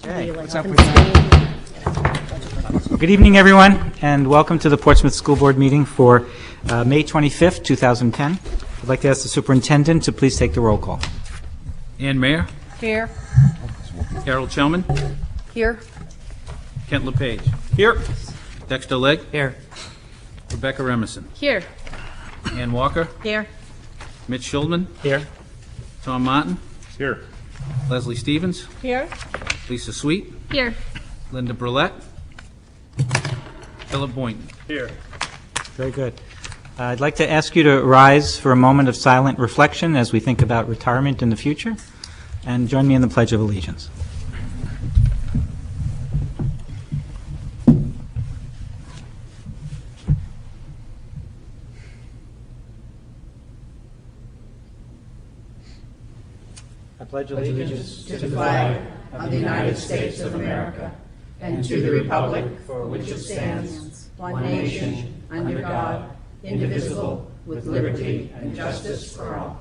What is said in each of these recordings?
Okay. What's up with that? Good evening, everyone, and welcome to the Portsmouth School Board meeting for May 25th, 2010. I'd like to ask the superintendent to please take the roll call. Ann Mayer. Here. Harold Chelman. Here. Kent LePage. Here. Dexter Legg. Here. Rebecca Remison. Here. Ann Walker. Here. Mitch Schulman. Here. Tom Martin. Here. Leslie Stevens. Here. Lisa Sweet. Here. Linda Brulette. Philip Boynton. Here. Very good. I'd like to ask you to rise for a moment of silent reflection as we think about retirement in the future, and join me in the Pledge of Allegiance. I pledge allegiance to the flag of the United States of America and to the republic for which it stands, one nation, under God, indivisible, with liberty and justice for all.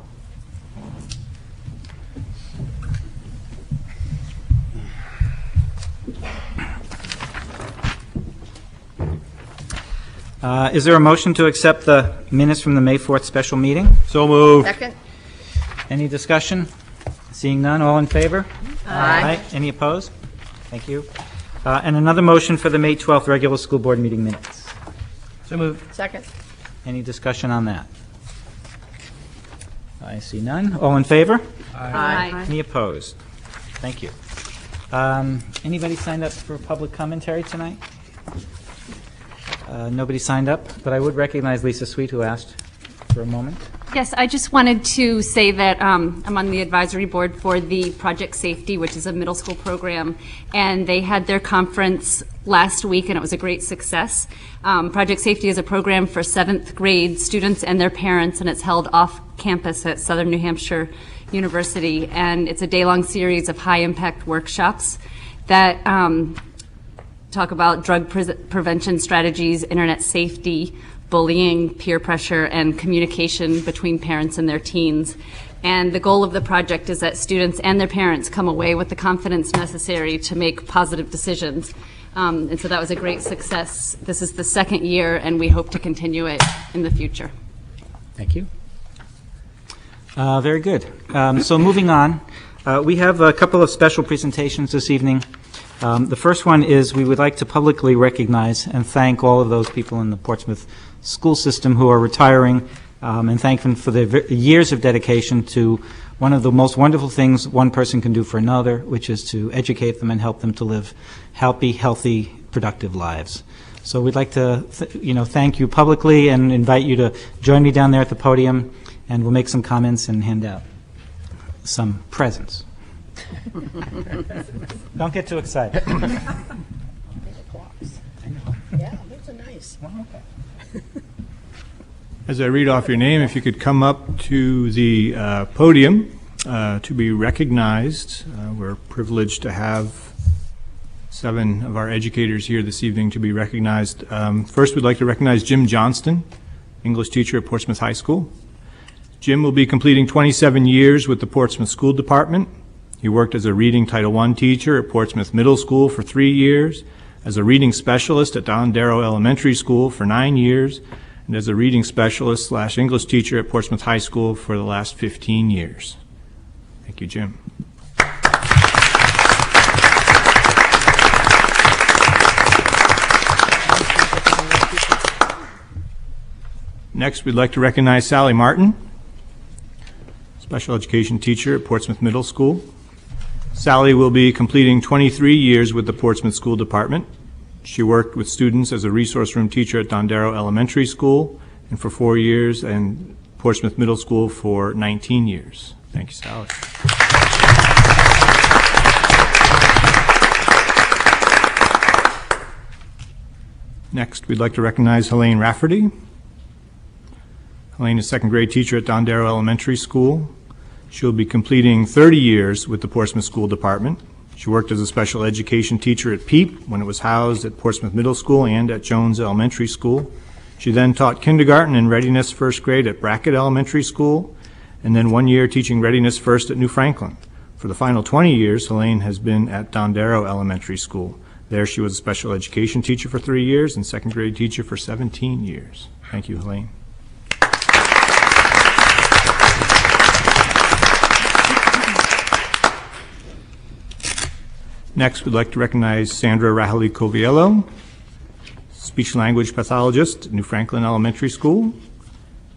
Is there a motion to accept the minutes from the May 4th special meeting? So moved. Second. Any discussion? Seeing none, all in favor? Aye. Any opposed? Thank you. And another motion for the May 12th regular school board meeting minutes. So moved. Second. Any discussion on that? I see none. All in favor? Aye. Any opposed? Thank you. Anybody signed up for public commentary tonight? Nobody signed up, but I would recognize Lisa Sweet, who asked for a moment. Yes, I just wanted to say that I'm on the advisory board for the Project Safety, which is a middle school program, and they had their conference last week, and it was a great success. Project Safety is a program for 7th grade students and their parents, and it's held off campus at Southern New Hampshire University, and it's a day-long series of high-impact workshops that talk about drug prevention strategies, internet safety, bullying, peer pressure, and communication between parents and their teens. And the goal of the project is that students and their parents come away with the confidence necessary to make positive decisions. And so that was a great success. This is the second year, and we hope to continue it in the future. Thank you. Very good. So moving on, we have a couple of special presentations this evening. The first one is we would like to publicly recognize and thank all of those people in the Portsmouth school system who are retiring, and thank them for their years of dedication to one of the most wonderful things one person can do for another, which is to educate them and help them to live happy, healthy, productive lives. So we'd like to thank you publicly and invite you to join me down there at the podium, and we'll make some comments and hand out some presents. Don't get too excited. Yeah, those are nice. Okay. As I read off your name, if you could come up to the podium to be recognized. We're privileged to have 7 of our educators here this evening to be recognized. First, we'd like to recognize Jim Johnston, English teacher at Portsmouth High School. Jim will be completing 27 years with the Portsmouth School Department. He worked as a reading Title I teacher at Portsmouth Middle School for 3 years, as a reading specialist at Dondero Elementary School for 9 years, and as a reading specialist / English teacher at Portsmouth High School for the last 15 years. Thank you, Jim. Next, we'd like to recognize Sally Martin, special education teacher at Portsmouth Middle School. Sally will be completing 23 years with the Portsmouth School Department. She worked with students as a resource room teacher at Dondero Elementary School and for 4 years, and Portsmouth Middle School for 19 years. Thank you, Sally. Next, we'd like to recognize Helene Rafferty. Helene is second grade teacher at Dondero Elementary School. She'll be completing 30 years with the Portsmouth School Department. She worked as a special education teacher at PEEP when it was housed at Portsmouth Middle School and at Jones Elementary School. She then taught kindergarten and readiness first grade at Brackett Elementary School, and then 1 year teaching readiness first at New Franklin. For For the final 20 years, Helene has been at Dondero Elementary School. There she was a special education teacher for 3 years and second grade teacher for 17 years. Thank you, Helene. Next, we'd like to recognize Sandra Rahali Coviello, speech language pathologist at New Franklin Elementary School.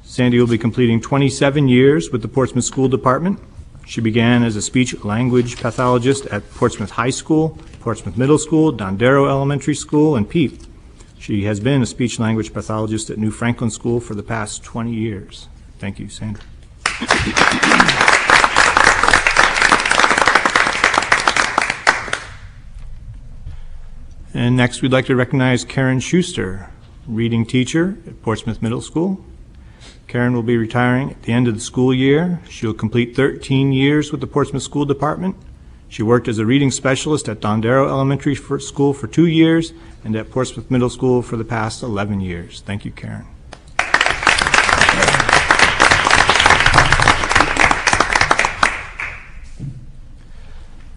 Sandy will be completing 27 years with the Portsmouth School Department. She began as a speech language pathologist at Portsmouth High School, Portsmouth Middle School, Dondero Elementary School, and PEEP. She has been a speech language pathologist at New Franklin School for the past 20 years. Thank you, Sandra. And next, we'd like to recognize Karen Schuster, reading teacher at Portsmouth Middle School. Karen will be retiring at the end of the school year. She'll complete 13 years with the Portsmouth School Department. She worked as a reading specialist at Dondero Elementary School for 2 years and at Portsmouth Middle School for the past 11 years. Thank you, Karen.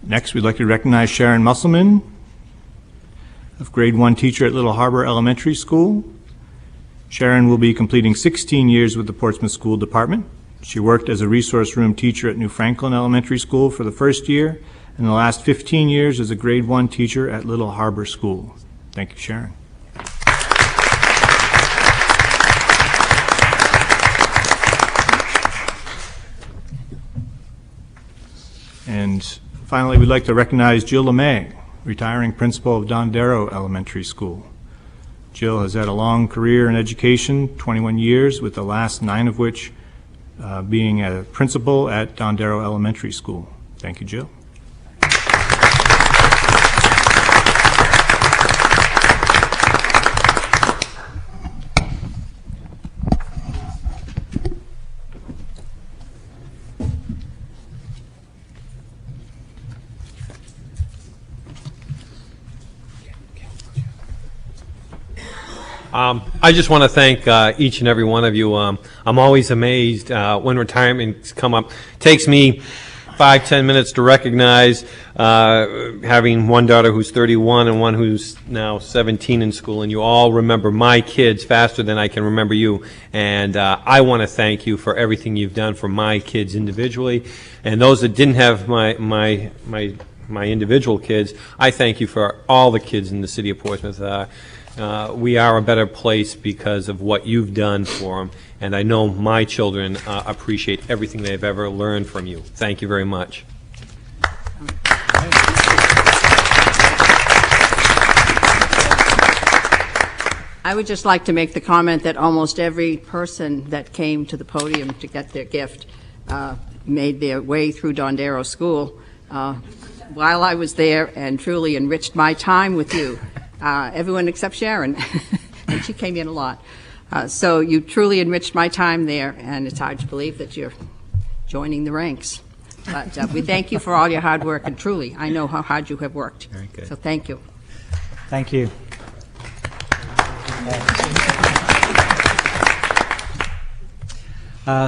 Next, we'd like to recognize Sharon Muscleman, of grade 1 teacher at Little Harbor Elementary School. Sharon will be completing 16 years with the Portsmouth School Department. She worked as a resource room teacher at New Franklin Elementary School for the first year, and the last 15 years as a grade 1 teacher at Little Harbor School. Thank you, Sharon. And finally, we'd like to recognize Jill LeMay, retiring principal of Dondero Elementary School. Jill has had a long career in education, 21 years, with the last 9 of which being a principal at Dondero Elementary School. Thank you, Jill. I just want to thank each and every one of you. I'm always amazed when retirements come up. It takes me 5-10 minutes to recognize having one daughter who's 31 and one who's now 17 in school, and you all remember my kids faster than I can remember you. And I want to thank you for everything you've done for my kids individually, and those that didn't have my individual kids. I thank you for all the kids in the city of Portsmouth. We are a better place because of what you've done for them, and I know my children appreciate everything they've ever learned from you. Thank you very much. I would just like to make the comment that almost every person that came to the podium to get their gift made their way through Dondero School while I was there and truly enriched my time with you. Everyone except Sharon, and she came in a lot. So you truly enriched my time there, and it's hard to believe that you're joining the ranks. But we thank you for all your hard work, and truly, I know how hard you have worked. Very good. So thank you. Thank you.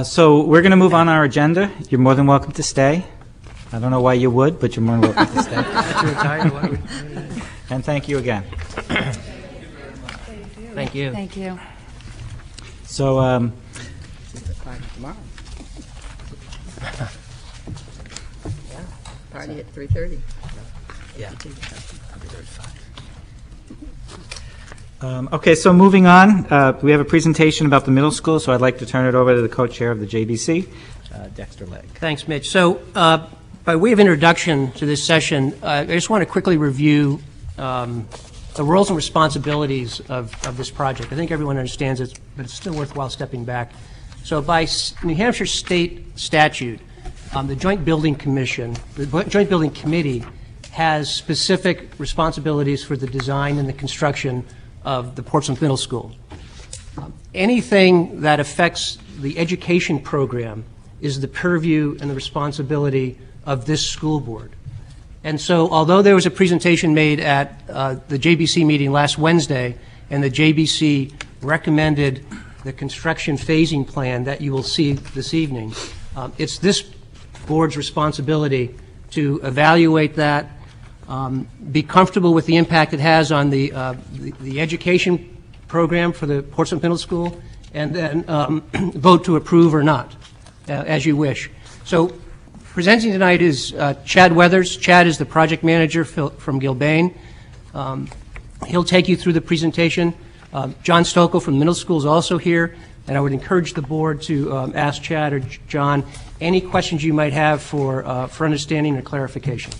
So we're going to move on our agenda. You're more than welcome to stay. I don't know why you would, but you're more than welcome to stay. And thank you again. Thank you. Thank you. So, Tomorrow. Yeah, party at 3:30. Yeah. okay, so moving on, we have a presentation about the middle school, so I'd like to turn it over to the co-chair of the JBC, Dexter Legg. Thanks, Mitch. So, by way of introduction to this session, I just want to quickly review the roles and responsibilities of this project. I think everyone understands it, but it's still worthwhile stepping back. So by New Hampshire state statute, the Joint Building Commission, the Joint Building Committee has specific responsibilities for the design and the construction of the Portsmouth Middle School. Anything that affects the education program is the purview and the responsibility of this school board. And so although there was a presentation made at the JBC meeting last Wednesday, and the JBC recommended the construction phasing plan that you will see this evening, it's this board's responsibility to evaluate that, be comfortable with the impact it has on the education program for the Portsmouth Middle School, and then vote to approve or not, as you wish. So presenting tonight is Chad Weathers. Chad is the project manager from Gilbane. He'll take you through the presentation. John Stokel from the middle school is also here, and I would encourage the board to ask Chad or John any questions you might have for understanding or clarification.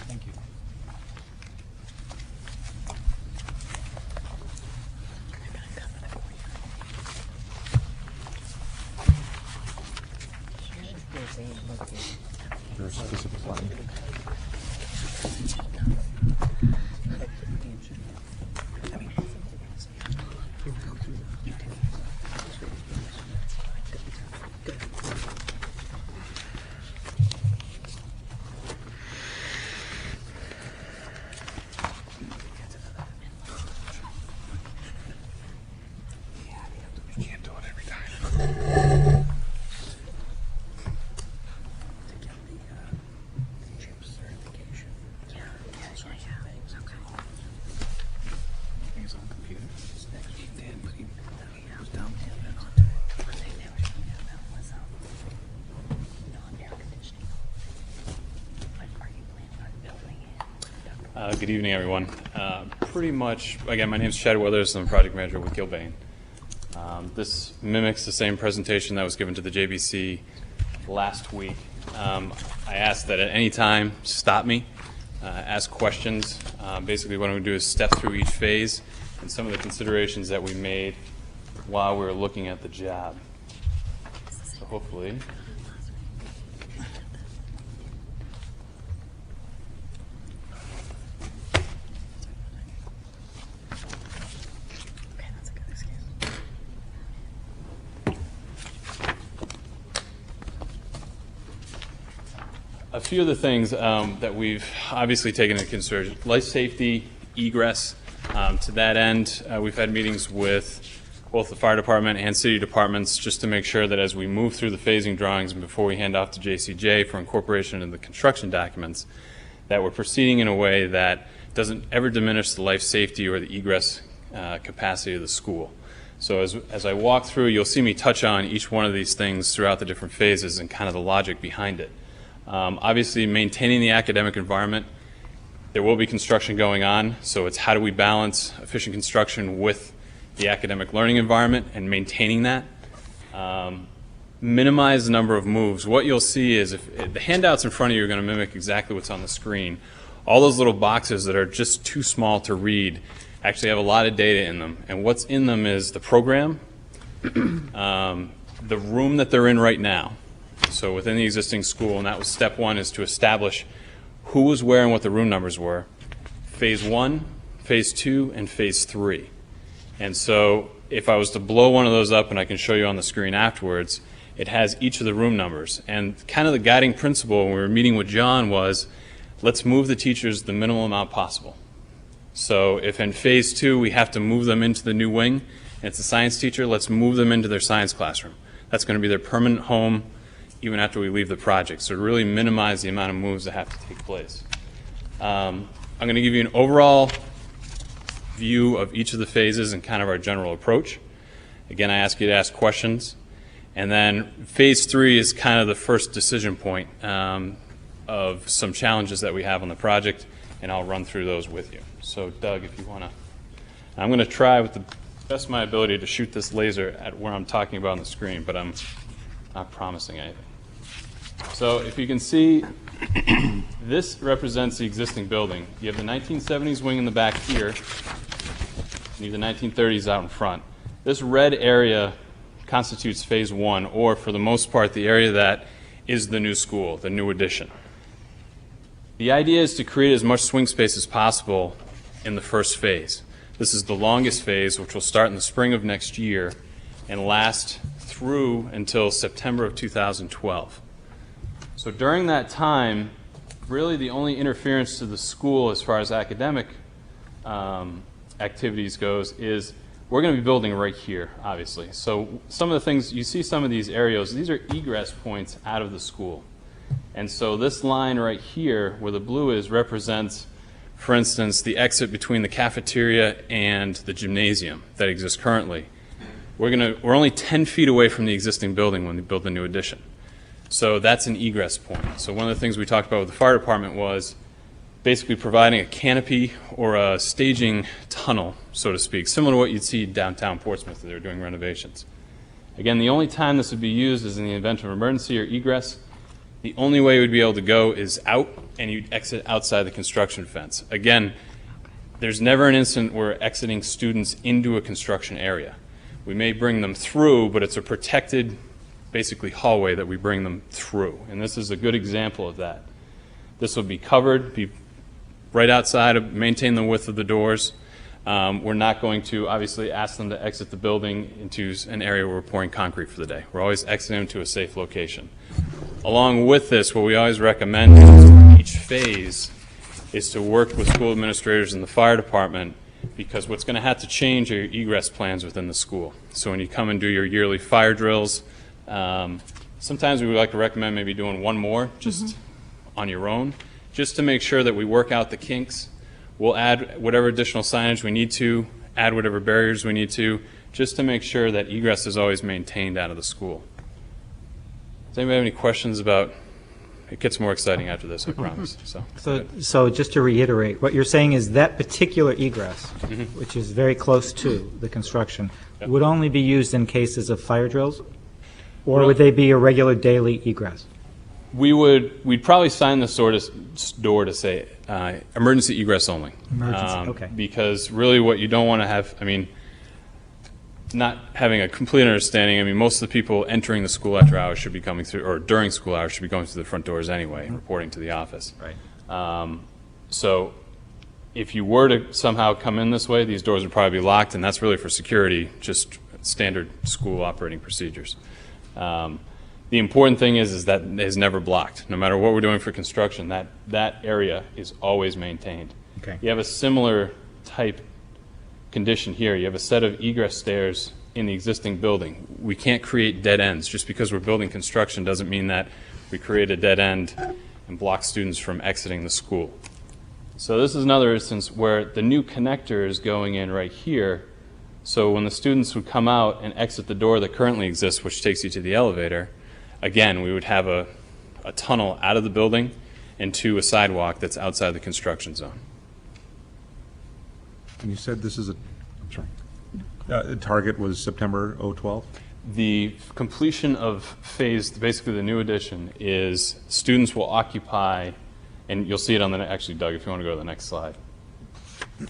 Thank you. Good evening, everyone. Pretty much, again, my name is Chad Weathers. I'm project manager with Gilbane. This mimics the same presentation that was given to the JBC last week. I asked that at any time, stop me, ask questions. Basically, what I'm going to do is step through each phase and some of the considerations that we made while we were looking at the job. So hopefully... A few of the things that we've obviously taken into consideration: life safety, egress. To that end, we've had meetings with both the fire department and city departments just to make sure that as we move through the phasing drawings and before we hand off to JCJ for incorporation in the construction documents, that we're proceeding in a way that doesn't ever diminish the life safety or the egress capacity of the school. So as I walk through, you'll see me touch on each one of these things throughout the different phases and kind of the logic behind it. Obviously, maintaining the academic environment, there will be construction going on, so it's how do we balance efficient construction with the academic learning environment and maintaining that. Minimize the number of moves. What you'll see is if the handouts in front of you are going to mimic exactly what's on the screen. All those little boxes that are just too small to read actually have a lot of data in them, and what's in them is the program, the room that they're in right now. So within the existing school, and that was step one, is to establish who was where and what the room numbers were. Phase 1, Phase 2, and Phase 3. And so if I was to blow one of those up, and I can show you on the screen afterwards, it has each of the room numbers. And kind of the guiding principle when we were meeting with John was, let's move the teachers the minimal amount possible. So if in Phase 2 we have to move them into the new wing, and it's a science teacher, let's move them into their science classroom. That's going to be their permanent home even after we leave the project. So to really minimize the amount of moves that have to take place. I'm going to give you an overall view of each of the phases and kind of our general approach. Again, I ask you to ask questions. And then Phase 3 is kind of the first decision point of some challenges that we have on the project, and I'll run through those with you. So Doug, if you want to, I'm going to try with the best of my ability to shoot this laser at where I'm talking about on the screen, but I'm not promising anything. So if you can see, this represents the existing building. You have the 1970s wing in the back here, and you have the 1930s out in front. This red area constitutes Phase 1, or for the most part, the area that is the new school, the new addition. The idea is to create as much swing space as possible in the first phase. This is the longest phase, which will start in the spring of next year and last through until September of 2012. So during that time, really the only interference to the school as far as academic activities goes is we're going to be building right here, obviously. So some of the things, you see some of these areas, these are egress points out of the school. And so this line right here, where the blue is, represents, for instance, the exit between the cafeteria and the gymnasium that exists currently. We're only 10 feet away from the existing building when we build the new addition. So that's an egress point. So one of the things we talked about with the fire department was basically providing a canopy or a staging tunnel, so to speak, similar to what you'd see downtown Portsmouth if they were doing renovations. Again, the only time this would be used is in the event of emergency or egress. The only way we'd be able to go is out, and you'd exit outside the construction fence. Again, there's never an instant where we're exiting students into a construction area. We may bring them through, but it's a protected, basically, hallway that we bring them through. And this is a good example of that. This will be covered, be right outside, maintain the width of the doors. We're not going to obviously ask them to exit the building into an area where we're pouring concrete for the day. We're always exiting them to a safe location. Along with this, what we always recommend in each phase is to work with school administrators and the fire department, because what's going to have to change are your egress plans within the school. So when you come and do your yearly fire drills, sometimes we would like to recommend maybe doing one more just on your own, just to make sure that we work out the kinks. We'll add whatever additional signage we need to, add whatever barriers we need to, just to make sure that egress is always maintained out of the school. Does anybody have any questions about? It gets more exciting after this, I promise. So just to reiterate, what you're saying is that particular egress, which is very close to the construction, would only be used in cases of fire drills, or would they be a regular daily egress? We'd probably sign the door to say emergency egress only. Emergency, okay. Because really what you don't want to have, I mean, not having a complete understanding, I mean, most of the people entering the school after hours should be coming through, or during school hours should be going through the front doors anyway, reporting to the office. Right. So if you were to somehow come in this way, these doors would probably be locked, and that's really for security, just standard school operating procedures. The important thing is that it is never blocked. No matter what we're doing for construction, that area is always maintained. Okay. You have a similar type condition here. You have a set of egress stairs in the existing building. We can't create dead ends. Just because we're building construction doesn't mean that we create a dead end and block students from exiting the school. So this is another instance where the new connector is going in right here. So when the students would come out and exit the door that currently exists, which takes you to the elevator, again, we would have a tunnel out of the building and to a sidewalk that's outside the construction zone. And you said this is the target was September 2012? The completion of phase, basically the new addition, is students will occupy, and you'll see it on the, actually, Doug, if you want to go to the next slide.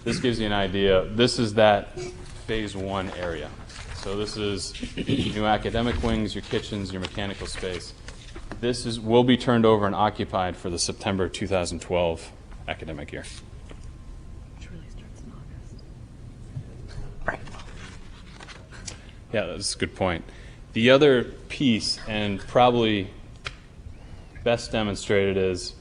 This gives you an idea. This is that phase 1 area. So this is new academic wings, your kitchens, your mechanical space. This will be turned over and occupied for the September 2012 academic year. Yeah, that's a good point. The other piece, and probably best demonstrated, is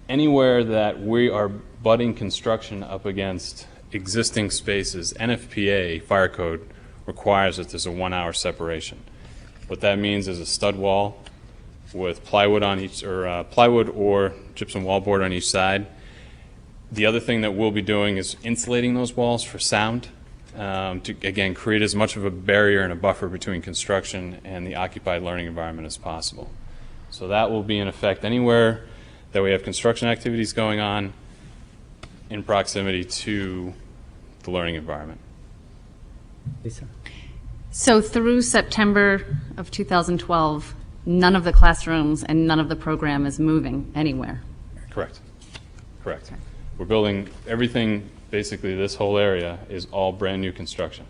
anywhere that we are butting construction up against existing spaces, NFPA fire code requires that there's a 1-hour separation. What that means is a stud wall with plywood on each, or plywood or gypsum wallboard on each side. The other thing that we'll be doing is insulating those walls for sound. To, again, create as much of a barrier and a buffer between construction and the occupied learning environment as possible. So that will be in effect anywhere that we have construction activities going on in proximity to the learning environment. Lisa? So through September of 2012, none of the classrooms and none of the program is moving anywhere? Correct. Correct. Okay. We're building everything. Basically, this whole area is all brand new construction.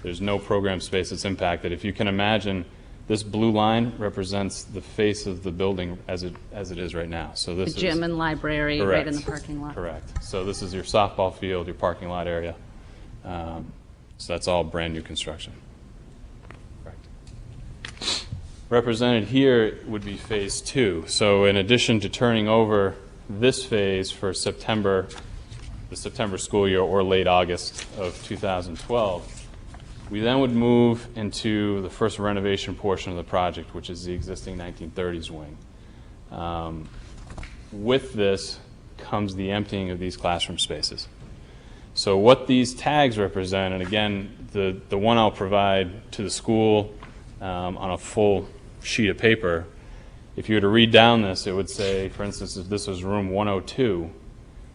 There's no program space that's impacted. If you can imagine, this blue line represents the face of the building as it is right now. So this The gym and library correct. right in the parking lot? Correct. So this is your softball field, your parking lot area. So that's all brand new construction. Correct. Represented here would be phase 2. So in addition to turning over this phase for September, the September school year, or late August of 2012, we then would move into the first renovation portion of the project, which is the existing 1930s wing. With this comes the emptying of these classroom spaces. So what these tags represent, and again, the one I'll provide to the school on a full sheet of paper, if you were to read down this, it would say, for instance, if this was room 102,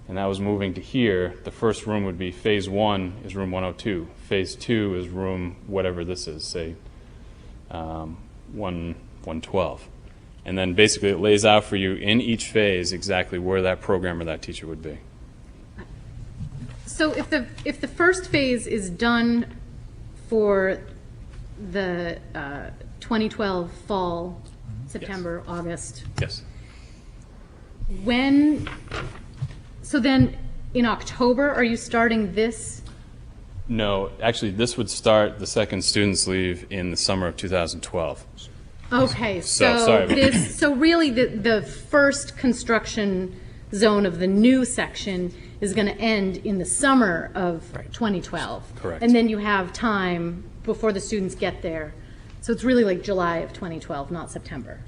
and that was moving to here, the first room would be phase 1 is room 102. Phase 2 is room whatever this is, say 112. And then basically it lays out for you in each phase exactly where that program or that teacher would be. So if the first phase is done for the 2012 fall, September, Yes. August, Yes. so then in October, are you starting this? No, actually this would start the second students leave in the summer of 2012. Okay, So, sorry about that. so really the first construction zone of the new section is going to end in the summer of 2012. Correct. And then you have time before the students get there. So it's really like July of 2012, not September.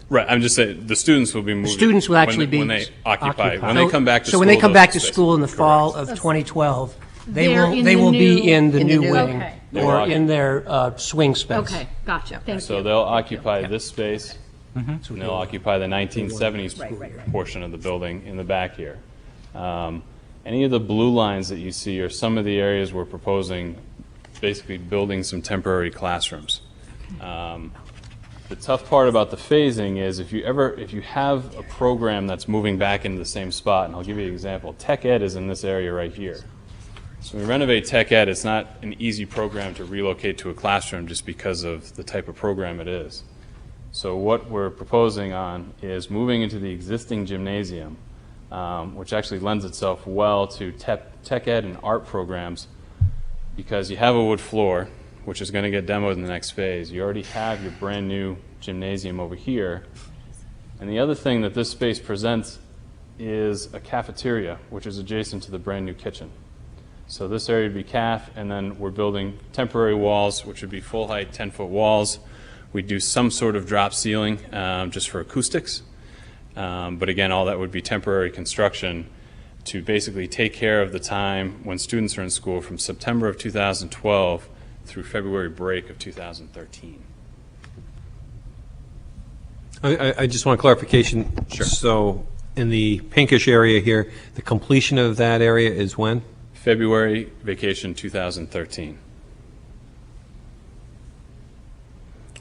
Right, I'm just saying the students will be moving. Students will actually be when they occupy. When So- they come back to So school. when they come those back to spaces. school in the fall Correct. of 2012, they They're will in they the will be new- in the in the new new- wing Okay. or They're in their swing space. Okay, gotcha, thank you. So they'll occupy this space, and they'll occupy the 1970s Right. portion of the building in the back here. Any of the blue lines that you see are some of the areas we're proposing, basically building some temporary classrooms. The tough part about the phasing is if you have a program that's moving back into the same spot, and I'll give you an example. Tech Ed is in this area right here. So when we renovate Tech Ed, it's not an easy program to relocate to a classroom just because of the type of program it is. So what we're proposing on is moving into the existing gymnasium, which actually lends itself well to Tech Ed and art programs because you have a wood floor, which is going to get demoed in the next phase. You already have your brand new gymnasium over here. And the other thing that this space presents is a cafeteria, which is adjacent to the brand new kitchen. So this area would be CAF, and then we're building temporary walls, which would be full height 10-foot walls. We do some sort of drop ceiling just for acoustics. But again, all that would be temporary construction to basically take care of the time when students are in school from September of 2012 through February break of 2013. I just want clarification. Sure. So in the pinkish area here, the completion of that area is when? February vacation 2013,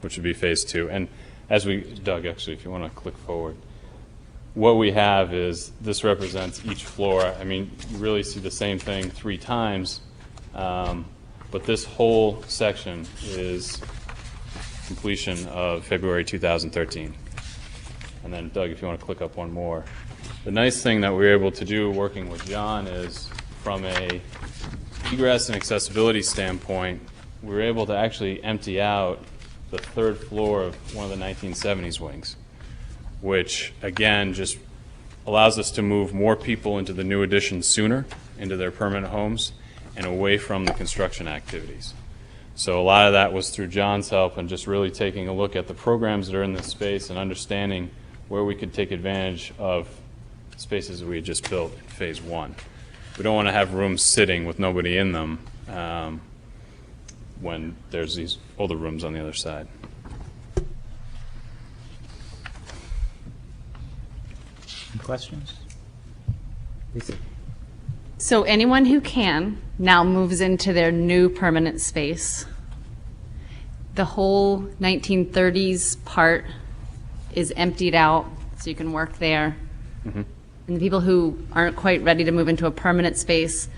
which would be phase 2. And as Doug, actually, if you want to click forward, what we have is this represents each floor. I mean, you really see the same thing 3 times, but this whole section is completion of February 2013. And then, Doug, if you want to click up one more. The nice thing that we were able to do working with John is from a egress and accessibility standpoint, we were able to actually empty out the 3rd floor of one of the 1970s wings, which again just allows us to move more people into the new addition sooner, into their permanent homes, and away from the construction activities. So a lot of that was through John's help and just really taking a look at the programs that are in this space and understanding where we could take advantage of spaces that we had just built in phase 1. We don't want to have rooms sitting with nobody in them when there's these older rooms on the other side. Any questions? Lisa? So anyone who can now moves into their new permanent space. The whole 1930s part is emptied out, so you can work there. Mm-hmm. And the people who aren't quite ready to move into a permanent space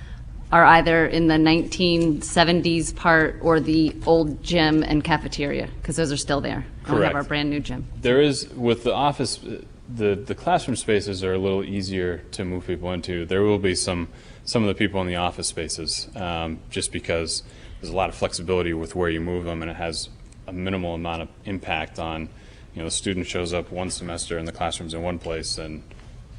are either in the 1970s part or the old gym and cafeteria, because those are still there. And we have Correct. our brand new gym. There is, with the office, the classroom spaces are a little easier to move people into. There will be some of the people in the office spaces, just because there's a lot of flexibility with where you move them, and it has a minimal amount of impact on, the student shows up one semester and the classroom's in one place, and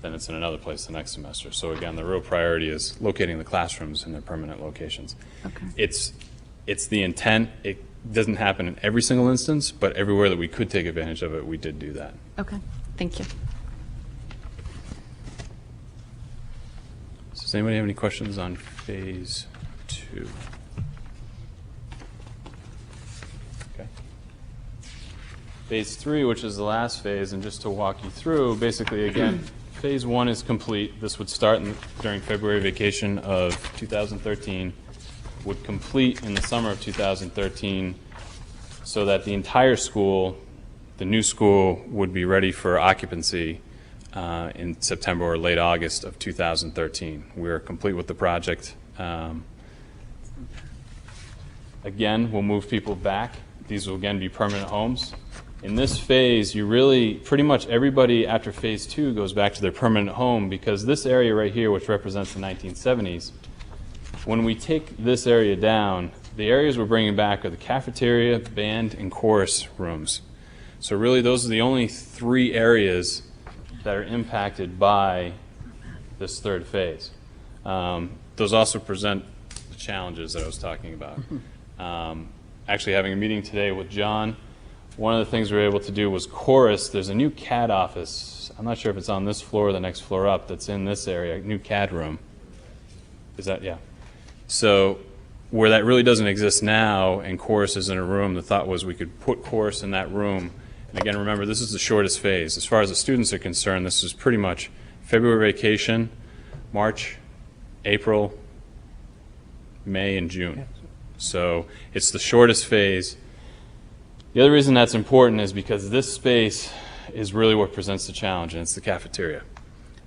then it's in another place the next semester. So again, the real priority is locating the classrooms in their permanent locations. Okay. It's the intent. It doesn't happen in every single instance, but everywhere that we could take advantage of it, we did do that. Okay. Thank you. So does anybody have any questions on phase 2? Okay. Phase 3, which is the last phase, and just to walk you through, basically, again, phase 1 is complete. This would start during February vacation of 2013, would complete in the summer of 2013, so that the entire school, the new school, would be ready for occupancy in September or late August of 2013. We're complete with the project. Again, we'll move people back. These will again be permanent homes. In this phase, you really, pretty much everybody after phase 2 goes back to their permanent home, because this area right here, which represents the 1970s, when we take this area down, the areas we're bringing back are the cafeteria, band, and chorus rooms. So really, those are the only 3 areas that are impacted by this third phase. Those also present the challenges that I was talking about. Actually, having a meeting today with John, one of the things we were able to do was chorus. There's a new CAD office. I'm not sure if it's on this floor or the next floor up that's in this area, a new CAD room. Is that, yeah. So where that really doesn't exist now and chorus is in a room, the thought was we could put chorus in that room. And again, remember, this is the shortest phase. As far as the students are concerned, this is pretty much February vacation, March, April, May, and June. So it's the shortest phase. The other reason that's important is because this space is really what presents the challenge, and it's the cafeteria.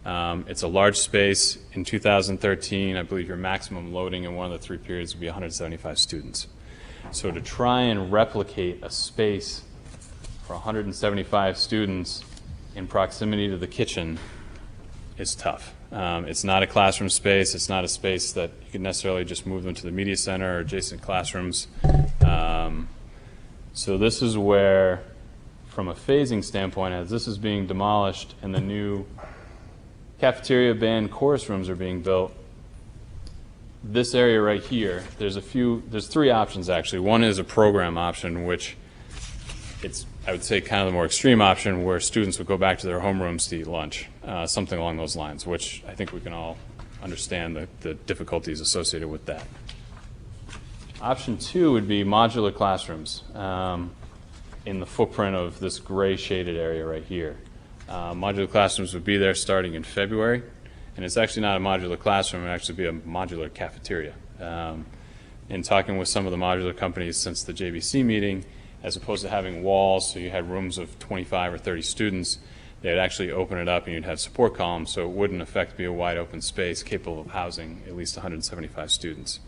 It's a large space. In 2013, I believe your maximum loading in one of the 3 periods would be 175 students. So to try and replicate a space for 175 students in proximity to the kitchen is tough. It's not a classroom space. It's not a space that you can necessarily just move them to the media center or adjacent classrooms. So this is where, from a phasing standpoint, as this is being demolished and the new cafeteria, band, chorus rooms are being built, this area right here, there's 3 options actually. One is a program option, which it's, I would say, kind of the more extreme option, where students would go back to their homerooms to eat lunch, something along those lines, which I think we can all understand the difficulties associated with that. Option 2 would be modular classrooms in the footprint of this gray shaded area right here. Modular classrooms would be there starting in February, and it's actually not a modular classroom, it would actually be a modular cafeteria. In talking with some of the modular companies since the JVC meeting, as opposed to having walls, so you had rooms of 25 or 30 students, they'd actually open it up and you'd have support columns, so it would in effect be a wide open space capable of housing at least 175 students.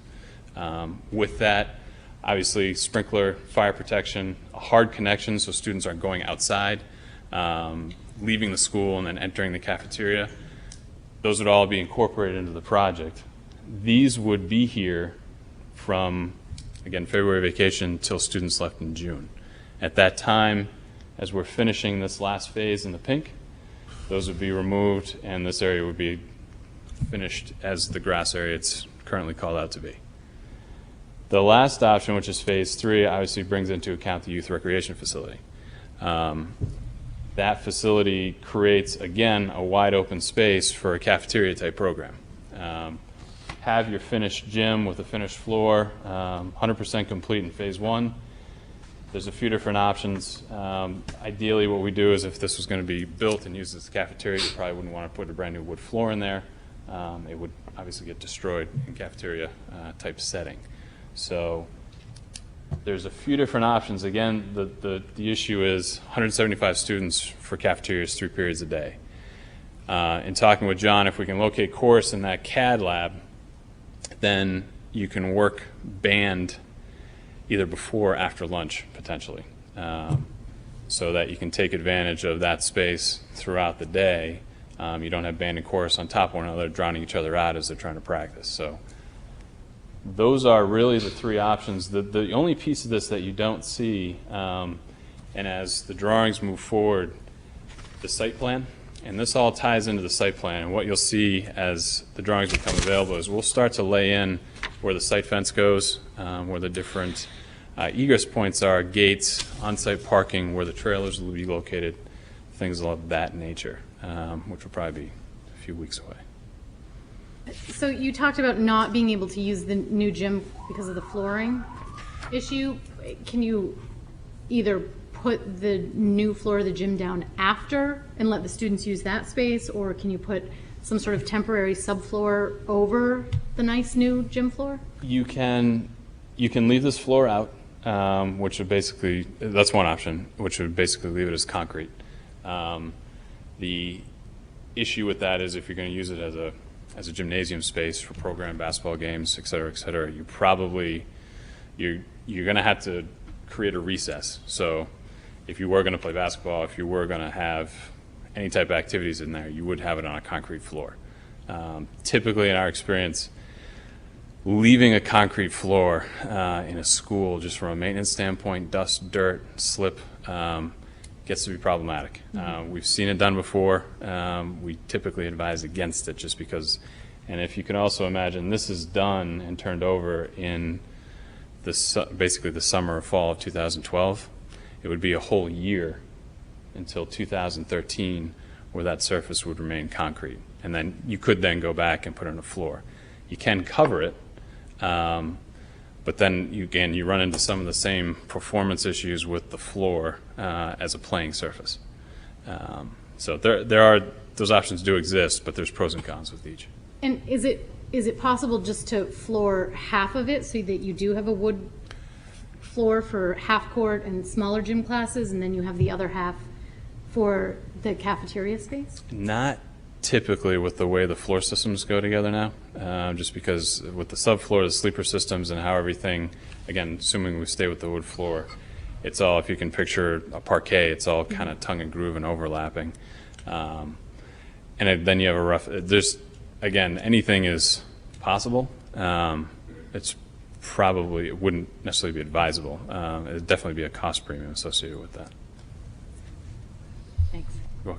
With that, obviously sprinkler, fire protection, a hard connection so students aren't going outside, leaving the school and then entering the cafeteria. Those would all be incorporated into the project. These would be here from, again, February vacation till students left in June. At that time, as we're finishing this last phase in the pink, those would be removed and this area would be finished as the grass area it's currently called out to be. The last option, which is phase 3, obviously brings into account the youth recreation facility. That facility creates, again, a wide open space for a cafeteria type program. Have your finished gym with a finished floor, 100% complete in phase 1. There's a few different options. Ideally, what we do is if this was going to be built and used as a cafeteria, you probably wouldn't want to put a brand new wood floor in there. It would obviously get destroyed in cafeteria type setting. So there's a few different options. Again, the issue is 175 students for cafeterias 3 periods a day. In talking with John, if we can locate chorus in that CAD lab, then you can work band either before or after lunch, potentially, so that you can take advantage of that space throughout the day. You don't have band and chorus on top of one another, drowning each other out as they're trying to practice. So those are really the 3 options. The only piece of this that you don't see, and as the drawings move forward, the site plan, and this all ties into the site plan. And what you'll see as the drawings become available is we'll start to lay in where the site fence goes, where the different egress points are, gates, on-site parking, where the trailers will be located, things of that nature, which will probably be a few weeks away. So you talked about not being able to use the new gym because of the flooring issue. Can you either put the new floor of the gym down after and let the students use that space, or can you put some sort of temporary subfloor over the nice new gym floor? You can leave this floor out, which would basically, that's one option, which would basically leave it as concrete. The issue with that is if you're going to use it as a gymnasium space for program basketball games, et cetera, you're going to have to create a recess. So if you were going to play basketball, if you were going to have any type of activities in there, you would have it on a concrete floor. Typically, in our experience, leaving a concrete floor in a school, just from a maintenance standpoint, dust, dirt, slip, gets to be problematic. We've seen it done before. We typically advise against it just because, and if you can also imagine, this is done and turned over in basically the summer or fall of 2012. It would be a whole year until 2013 where that surface would remain concrete. And then you could then go back and put in a floor. You can cover it, but then you run into some of the same performance issues with the floor as a playing surface. So those options do exist, but there's pros and cons with each. And is it possible just to floor half of it so that you do have a wood floor for half court and smaller gym classes, and then you have the other half for the cafeteria space? Not typically with the way the floor systems go together now, just because with the subfloor, the sleeper systems, and how everything, again, assuming we stay with the wood floor, it's all, if you can picture a parquet, it's all kind of tongue and groove and overlapping. And then you have a rough, again, anything is possible. It's probably, it wouldn't necessarily be advisable. It would definitely be a cost premium associated with that. Thanks. You're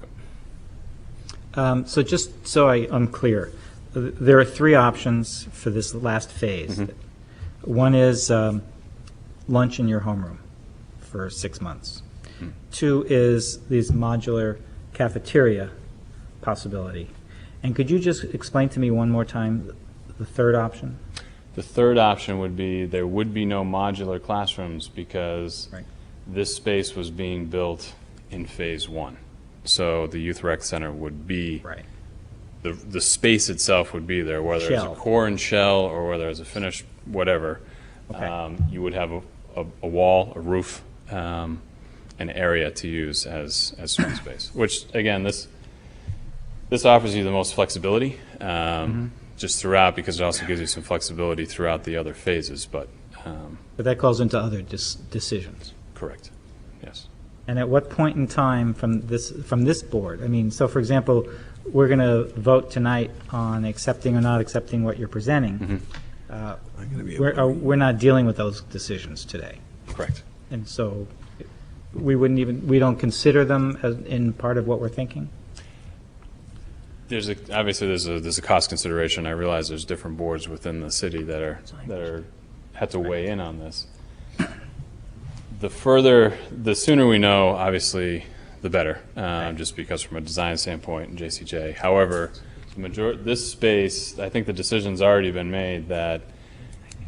welcome. So just so I'm clear, there are three options for this last phase. One is lunch in your homeroom for 6 months. Two is this modular cafeteria possibility. And could you just explain to me one more time the third option? The third option would be there would be no modular classrooms because this space was being built in phase one. So the youth rec center would be, the space itself would be there, whether it's a core and shell or whether it's a finished whatever. You would have a wall, a roof, an area to use as swing space, which again, this offers you the most flexibility just throughout, because it also gives you some flexibility throughout the other phases. But that calls into other decisions. Correct. Yes. And at what point in time from this board? I mean, so for example, we're going to vote tonight on accepting or not accepting what you're presenting. We're not dealing with those decisions today. Correct. And so we don't consider them as in part of what we're thinking? Obviously there's a cost consideration. I realize there's different boards within the city that had to weigh in on this. The sooner we know, obviously, the better, just because from a design standpoint and JCJ. However, this space, I think the decision's already been made that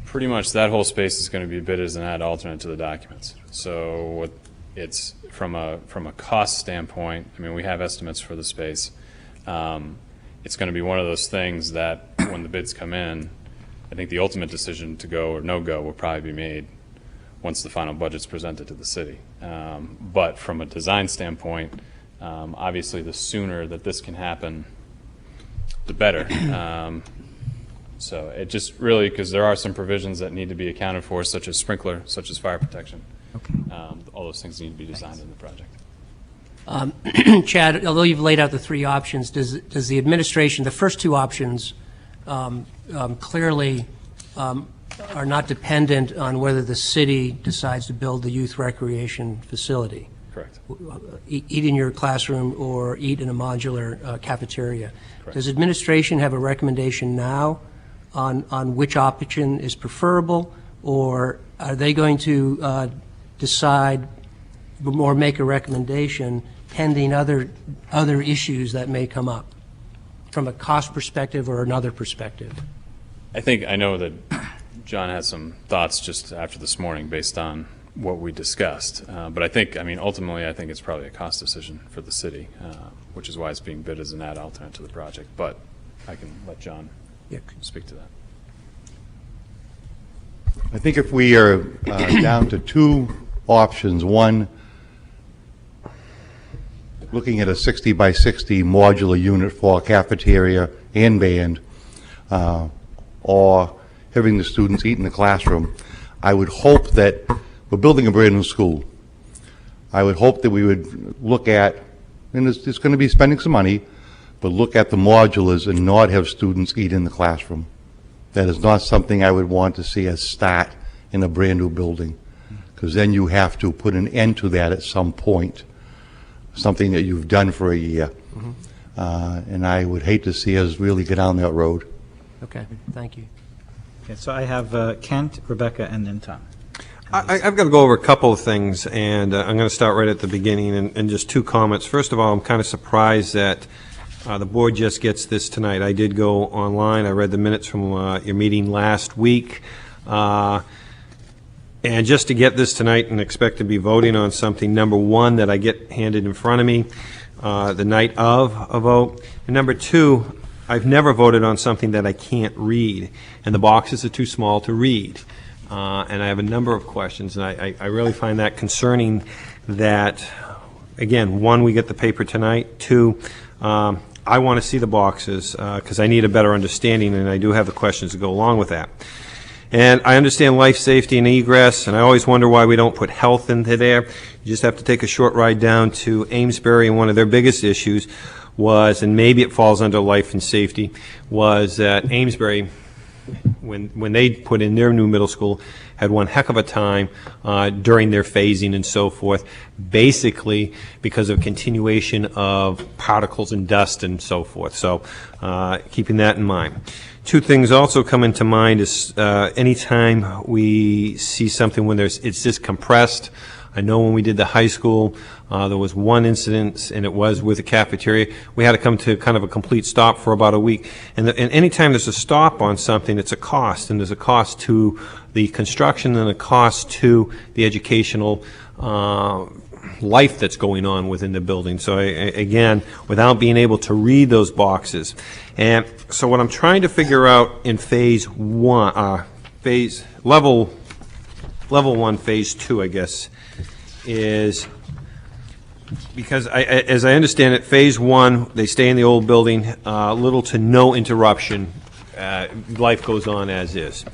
pretty much that whole space is going to be bid as an ad alternate to the documents. So it's from a cost standpoint, I mean, we have estimates for the space. It's going to be one of those things that when the bids come in, I think the ultimate decision to go or no go will probably be made once the final budget's presented to the city. But from a design standpoint, obviously the sooner that this can happen, the better. So it just really, because there are some provisions that need to be accounted for, such as sprinkler, such as fire protection. All those things need to be designed in the project. Chad, although you've laid out the three options, does the administration, the first two options clearly are not dependent on whether the city decides to build the youth recreation facility? Correct. Eat in your classroom or eat in a modular cafeteria. Correct. Does administration have a recommendation now on which option is preferable, or are they going to decide or make a recommendation pending other issues that may come up from a cost perspective or another perspective. I know that John had some thoughts just after this morning based on what we discussed. But ultimately, I think it's probably a cost decision for the city, which is why it's being bid as an ad alternate to the project. But I can let John speak to that. I think if we are down to two options, one, looking at a 60 by 60 modular unit for cafeteria and band, or having the students eat in the classroom, I would hope that we're building a brand new school. I would hope that we would look at, and it's going to be spending some money, but look at the modulars and not have students eat in the classroom. That is not something I would want to see us start in a brand new building, because then you have to put an end to that at some point, something that you've done for a year. And I would hate to see us really get down that road. Okay, thank you. Okay, so I have Kent, Rebecca, and then Tom. I've got to go over a couple of things, and I'm going to start right at the beginning and just two comments. First of all, I'm kind of surprised that the board just gets this tonight. I did go online. I read the minutes from your meeting last week. And just to get this tonight and expect to be voting on something, number one, that I get handed in front of me the night of a vote, and number two, I've never voted on something that I can't read, and the boxes are too small to read. And I have a number of questions, and I really find that concerning that, again, one, we get the paper tonight, two, I want to see the boxes because I need a better understanding, and I do have the questions to go along with that. And I understand life safety and egress, and I always wonder why we don't put health into there. You just have to take a short ride down to Amesbury, and one of their biggest issues was, and maybe it falls under life and safety, was that Amesbury, when they put in their new middle school, had one heck of a time during their phasing and so forth, basically because of continuation of particles and dust and so forth. So keeping that in mind. Two things also come into mind is anytime we see something when it's just compressed. I know when we did the high school, there was one incident, and it was with the cafeteria. We had to come to kind of a complete stop for about a week. And anytime there's a stop on something, it's a cost, and there's a cost to the construction and a cost to the educational life that's going on within the building. So again, without being able to read those boxes. And so what I'm trying to figure out in phase one, level one, phase two, I guess, is because as I understand it, phase one, they stay in the old building, little to no interruption. Life goes on as is.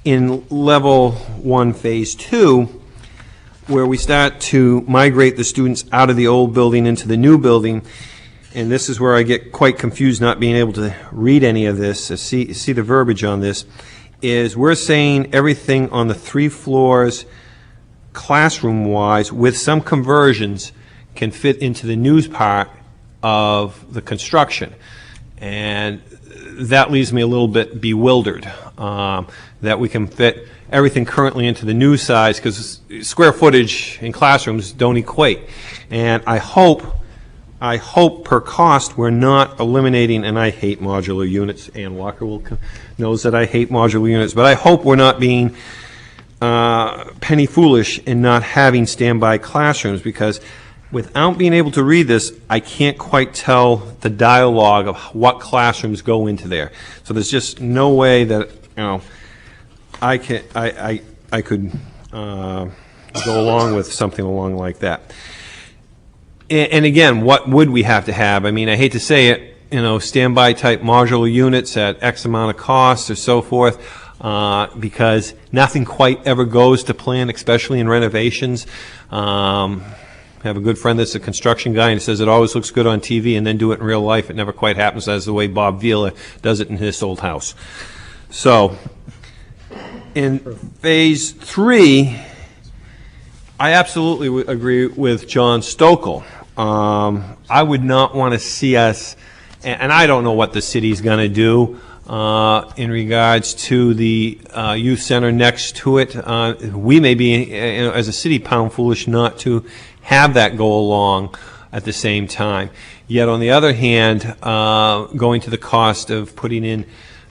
In level one, phase two, where we start to migrate the students out of the old building into the new building, and this is where I get quite confused not being able to read any of this, see the verbiage on this, is we're saying everything on the 3 floors classroom-wise with some conversions can fit into the new part of the construction. And that leaves me a little bit bewildered that we can fit everything currently into the new size because square footage in classrooms don't equate. And I hope per cost we're not eliminating, and I hate modular units, Ann Walker knows that I hate modular units, but I hope we're not being penny foolish in not having standby classrooms, because without being able to read this, I can't quite tell the dialogue of what classrooms go into there. So there's just no way that I could go along with something along like that. And again, what would we have to have? I mean, I hate to say it, standby type modular units at X amount of cost or so forth, because nothing quite ever goes to plan, especially in renovations. I have a good friend that's a construction guy, and he says it always looks good on TV, and then do it in real life. It never quite happens as the way Bob Vila does it in his old house. So in phase 3, I absolutely would agree with John Stokel. I would not want to see us, and I don't know what the city's going to do in regards to the youth center next to it. We may be, as a city, pound foolish not to have that go along at the same time. Yet, on the other hand, going to the cost of putting in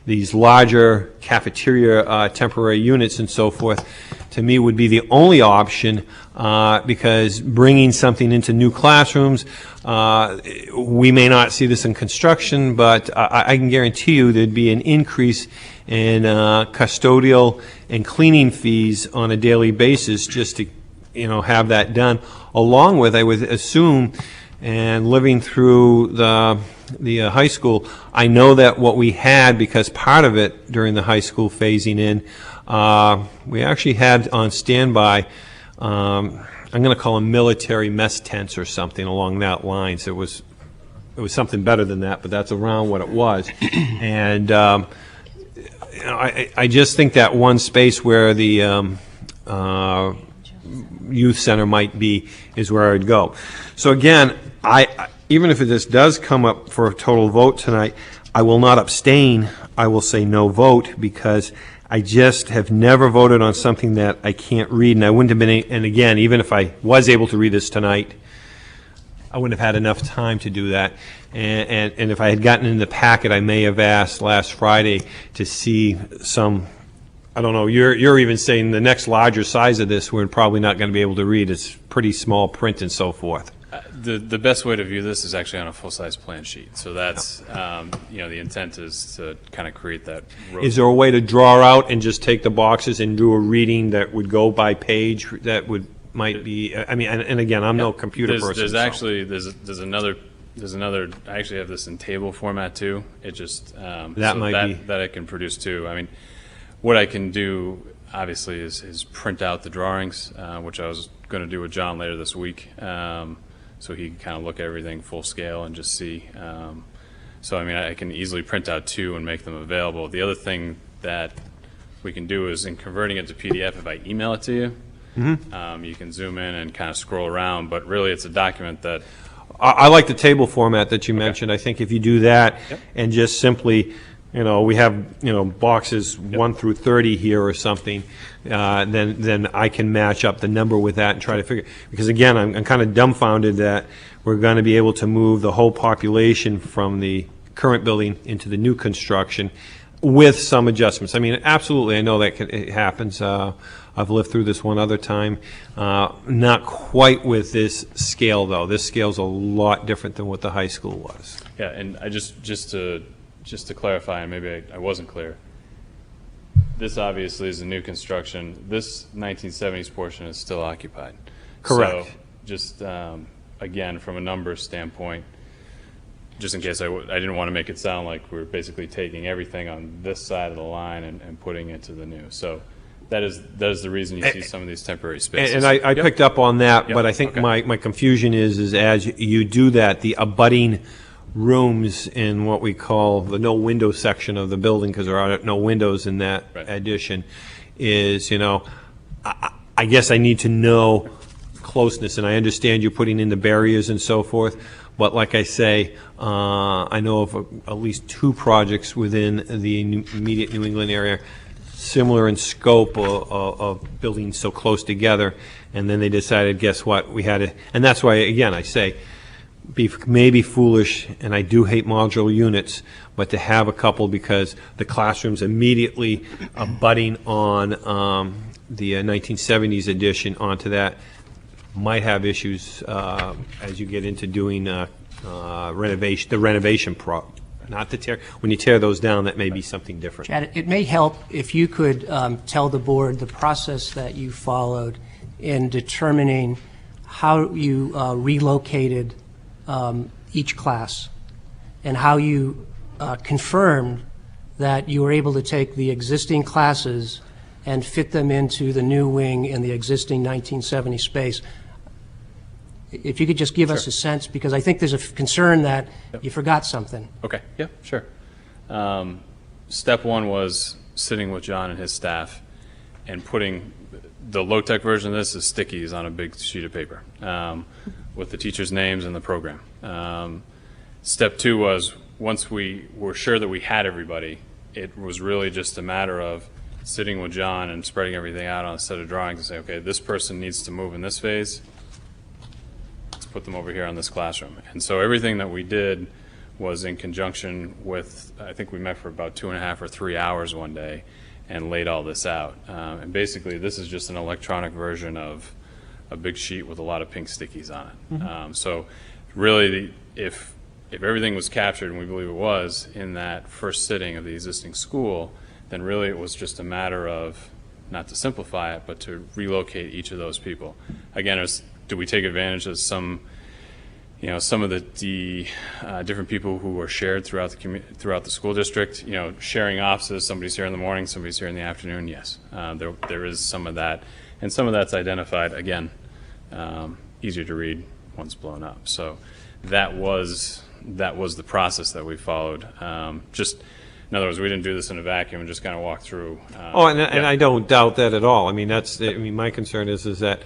these larger cafeteria temporary units and so forth, to me would be the only option, because bringing something into new classrooms, we may not see this in construction, but I can guarantee you there'd be an increase in custodial and cleaning fees on a daily basis just to, have that done. Along with, I would assume, and living through the high school, I know that what we had, because part of it during the high school phasing in, we actually had on standby, I'm going to call them military mess tents or something along that lines. It was something better than that, but that's around what it was. And I just think that one space where the youth center might be is where I would go. So again, even if this does come up for a total vote tonight, I will not abstain. I will say no vote, because I just have never voted on something that I can't read, and I wouldn't have been, and again, even if I was able to read this tonight, I wouldn't have had enough time to do that. And if I had gotten in the packet, I may have asked last Friday to see some, I don't know, you're even saying the next larger size of this we're probably not going to be able to read. It's pretty small print and so forth. The best way to view this is actually on a full-size plan sheet. So that's, the intent is to kind of create that road. Is there a way to draw out and just take the boxes and do a reading that would go by page that might be, and again, I'm no computer person. There's so. actually, there's another, I actually have this in table format too. It just, that I can produce too. I mean, what I can do, obviously, is print out the drawings, which I was going to do with John later this week. So he can kind of look at everything full scale and just see. So, I can easily print out two and make them available. The other thing that we can do is, in converting it to PDF, if I email it to you, you can zoom in and kind of scroll around, but really it's a document that... I like the table format that you mentioned. I think if you do that and just simply... we have, boxes 1 through 30 here or something, then I can match up the number with that and try to figure, because again, I'm kind of dumbfounded that we're going to be able to move the whole population from the current building into the new construction with some adjustments. Absolutely, I know that it happens. I've lived through this one other time. Not quite with this scale, though. This scale's a lot different than what the high school was. Yeah, and I just to clarify, and maybe I wasn't clear, this obviously is a new construction. This 1970s portion is still occupied. Correct. So just, again, from a numbers standpoint, just in case I didn't want to make it sound like we're basically taking everything on this side of the line and putting it to the new. So that is the reason you see some of these temporary spaces. And I picked up on that, but I think my confusion is as you do that, the abutting rooms in what we call the no window section of the building, because there are no windows in that addition, is, I guess I need to know closeness, and I understand you putting in the barriers and so forth, but like I say, I know of at least 2 projects within the immediate New England area similar in scope of building so close together, and then they decided, guess what, we had to, and that's why, again, I say, maybe foolish, and I do hate modular units, but to have a couple, because the classroom's immediately abutting on the 1970s edition onto that might have issues as you get into doing renovation. Not to tear, when you tear those down, that may be something different. Chad, it may help if you could tell the board the process that you followed in determining how you relocated each class, and how you confirmed that you were able to take the existing classes and fit them into the new wing in the existing 1970 space. If you could just give us a sense, because I think there's a concern that you forgot something. Okay, yeah, sure. Step one was sitting with John and his staff and putting the low-tech version of this is stickies on a big sheet of paper with the teachers' names and the program. Step two was, once we were sure that we had everybody it was really just a matter of sitting with John and spreading everything out on a set of drawings and say, okay, this person needs to move in this phase. Let's put them over here on this classroom. And so everything that we did was in conjunction with, I think we met for about 2.5 or 3 hours one day and laid all this out. And basically, this is just an electronic version of a big sheet with a lot of pink stickies on it. So really, if everything was captured, and we believe it was, in that first sitting of the existing school, then really it was just a matter of, not to simplify it, but to relocate each of those people. Again, do we take advantage of some of the different people who are shared throughout the school district? Sharing offices, somebody's here in the morning, somebody's here in the afternoon, yes. There is some of that, and some of that's identified, again, easier to read once blown up. So that was the process that we followed. In other words, we didn't do this in a vacuum and just kind of walk through. And I don't doubt that at all. I mean, my concern is that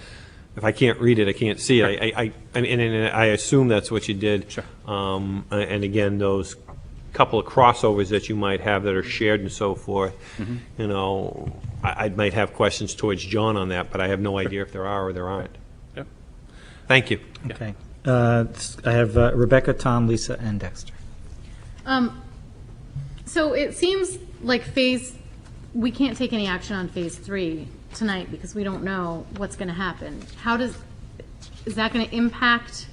if I can't read it, I can't see it. I assume that's what you did. Sure. And again, those couple of crossovers that you might have that are shared and so forth, I might have questions towards John on that, but I have no idea if there are or there aren't. Yep. Thank you. Okay. I have Rebecca, Tom, Lisa, and Dexter. So it seems like we can't take any action on phase 3 tonight because we don't know what's going to happen. Is that going to impact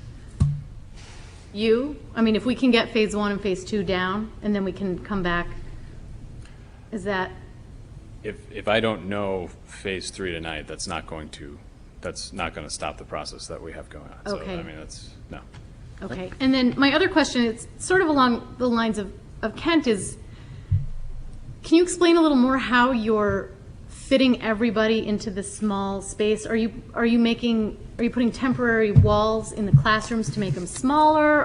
you? I mean, if we can get phase 1 and phase 2 down and then we can come back, is that? If I don't know phase 3 tonight, that's not going to stop the process that we have going on. Okay. So, I mean, no. Okay. And then my other question is sort of along the lines of Kent is, can you explain a little more how you're fitting everybody into this small space? Are you putting temporary walls in the classrooms to make them smaller?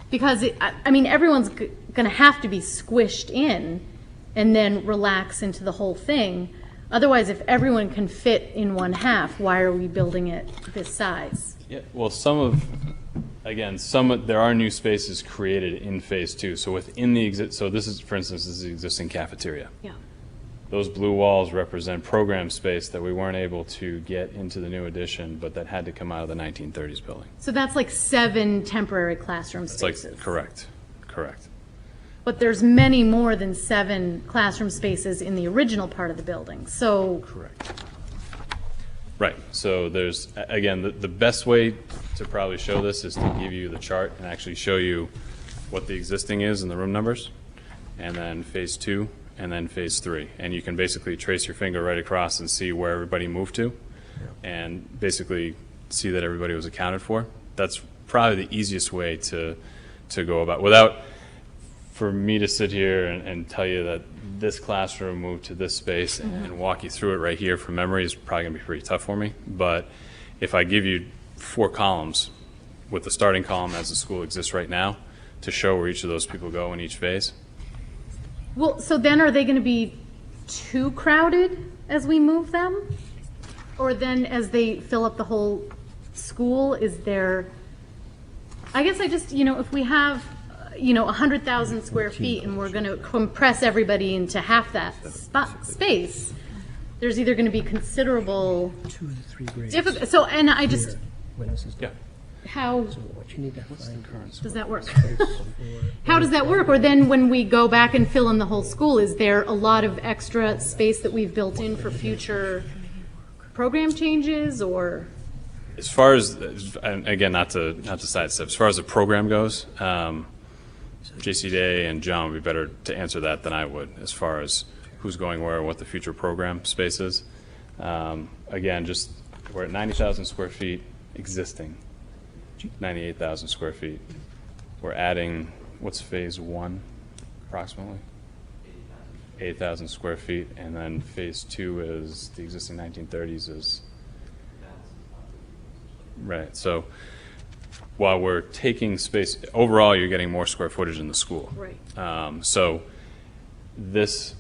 Because everyone's going to have to be squished in and then relax into the whole thing. Otherwise, if everyone can fit in one half, why are we building it this size? Yeah. Well, there are new spaces created in phase 2. So within so this is, for instance, this is the existing cafeteria. Yeah. Those blue walls represent program space that we weren't able to get into the new addition, but that had to come out of the 1930s building. So that's like 7 temporary classroom spaces. Correct. But there's many more than 7 classroom spaces in the original part of the building. So correct. Right. So there's, again, the best way to probably show this is to give you the chart and actually show you what the existing is and the room numbers, and then phase 2, and then phase 3. And you can basically trace your finger right across and see where everybody moved to, and basically see that everybody was accounted for. That's probably the easiest way to go about, without, for me to sit here and tell you that this classroom moved to this space and walk you through it right here from memory is probably going to be pretty tough for me. But if I give you 4 columns with the starting column as the school exists right now to show where each of those people go in each phase. well, so then are they going to be too crowded as we move them? Or then as they fill up the whole school, is there, I guess if we have 100,000 square feet and we're going to compress everybody into half that space, there's either going to be considerable difficulty. So, and I just, how does that work? How does that work? Or then when we go back and fill in the whole school, is there a lot of extra space that we've built in for future program changes, or? As far as, and again, not to sidestep, as far as the program goes, JC Day and John would be better to answer that than I would, as far as who's going where, what the future program space is. Again, just we're at 90,000 square feet existing, 98,000 square feet. We're adding, what's phase 1 approximately? 8,000 square feet, and then phase 2 is the existing 1930s is, right. So while we're taking space, overall you're getting more square footage in the school. Right. So this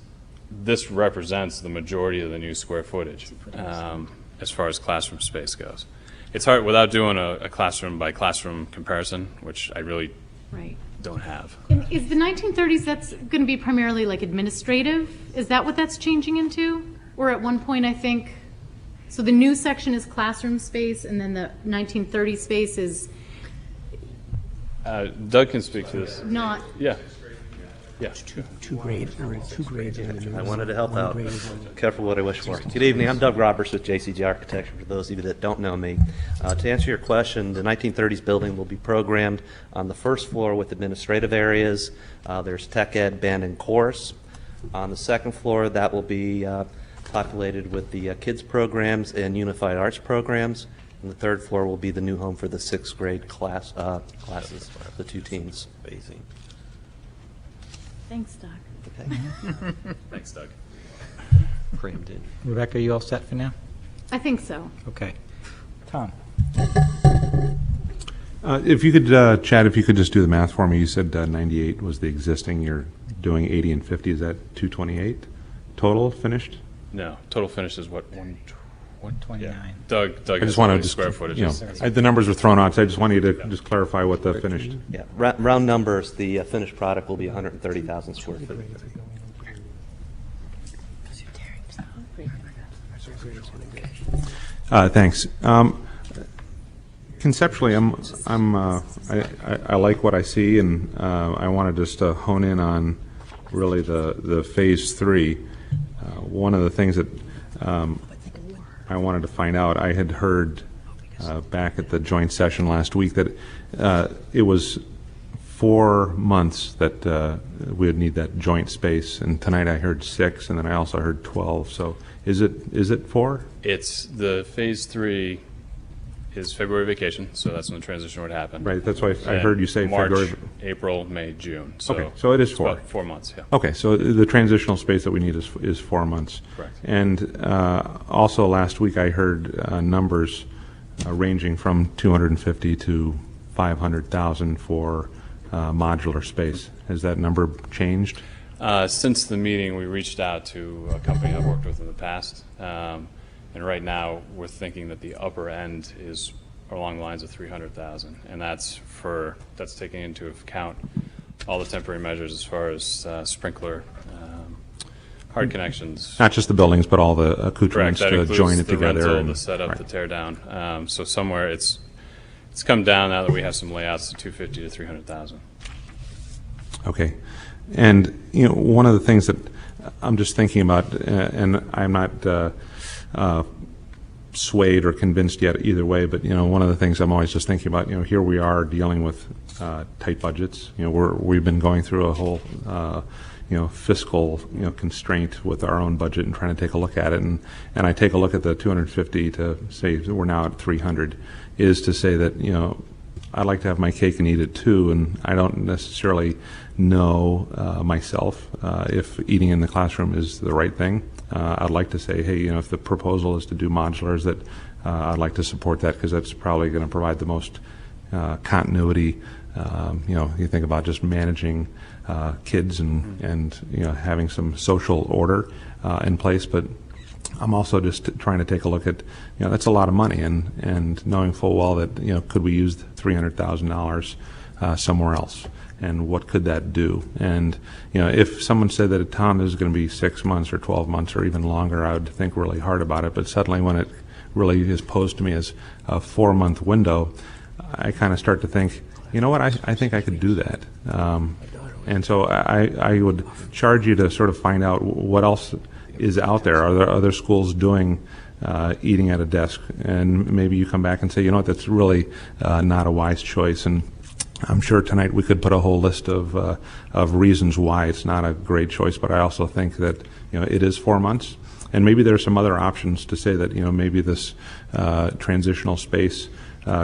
represents the majority of the new square footage as far as classroom space goes. It's hard without doing a classroom by classroom comparison, which I really don't have. Is the 1930s, that's going to be primarily like administrative? Is that what that's changing into? Or at one point, I think, so the new section is classroom space, and then the 1930 space is Doug can speak to this. not. Yeah. Yeah. Two grades in the new. I wanted to help one out. grade is one. Careful what I wish for. Good evening. I'm Doug Roberts with JCG Architecture, for those of you that don't know me. To answer your question, the 1930s building will be programmed on the first floor with administrative areas. There's tech ed, band, and chorus. On the second floor, that will be populated with the kids programs and unified arts programs. And the third floor will be the new home for the sixth grade classes, the two teams. Amazing. Thanks, Doug. Okay. Thanks, Doug. Crammed in. Rebecca, you all set for now? I think so. Okay. Tom? If you could, Chad, if you could just do the math for me. You said 98 was the existing. You're doing 80 and 50. Is that 228 total finished? No, total finish is what, 129. yeah. Doug I has just want all to the just, square footage. the numbers were thrown out, so I just want you to just clarify what the finished. Yeah, round numbers, the finished product will be 130,000 square feet. Thanks. Conceptually, I like what I see, and I wanted just to hone in on really the phase 3. One of the things that I wanted to find out, I had heard back at the joint session last week that it was 4 months that we would need that joint space, and tonight I heard 6, and then I also heard 12. So is it 4? It's the phase 3 is February vacation, so that's when the transition would happen. Right, that's why I heard you say March, February. April, May, June. So Okay, so it is it's 4. about 4 months, yeah. Okay, so the transitional space that we need is 4 months. Correct. And also last week I heard numbers ranging from 250 to 500,000 for modular space. Has that number changed? Since the meeting, we reached out to a company I've worked with in the past, and right now we're thinking that the upper end is along the lines of 300,000, and that's taking into account all the temporary measures as far as sprinkler, hard connections. Not just the buildings, but all the accoutrements Correct. That to join it includes the together. rental, and- the setup, right. the tear down. So somewhere it's come down now that we have some layouts to 250 to 300,000. Okay. And, one of the things that I'm just thinking about, and I'm not swayed or convinced yet either way, but, one of the things I'm always just thinking about, here we are dealing with tight budgets. We've been going through a whole, fiscal, constraint with our own budget and trying to take a look at it. And I take a look at the 250 to say we're now at 300 is to say that, I'd like to have my cake and eat it too, and I don't necessarily know myself if eating in the classroom is the right thing. I'd like to say, hey, if the proposal is to do modulars, that I'd like to support that because that's probably going to provide the most continuity. You think about just managing kids and having some social order in place, but I'm also just trying to take a look at, that's a lot of money, and knowing full well that, could we use $300,000 somewhere else, and what could that do? And, if someone said that a town is going to be 6 months or 12 months or even longer, I would think really hard about it. But suddenly when it really is posed to me as a 4-month window, I kind of start to think, I think I could do that. And so I would charge you to sort of find out what else is out there. Are there other schools doing eating at a desk? And maybe you come back and say, that's really not a wise choice. And I'm sure tonight we could put a whole list of reasons why it's not a great choice. But I also think that it is 4 months, and maybe there are some other options to say that maybe this transitional space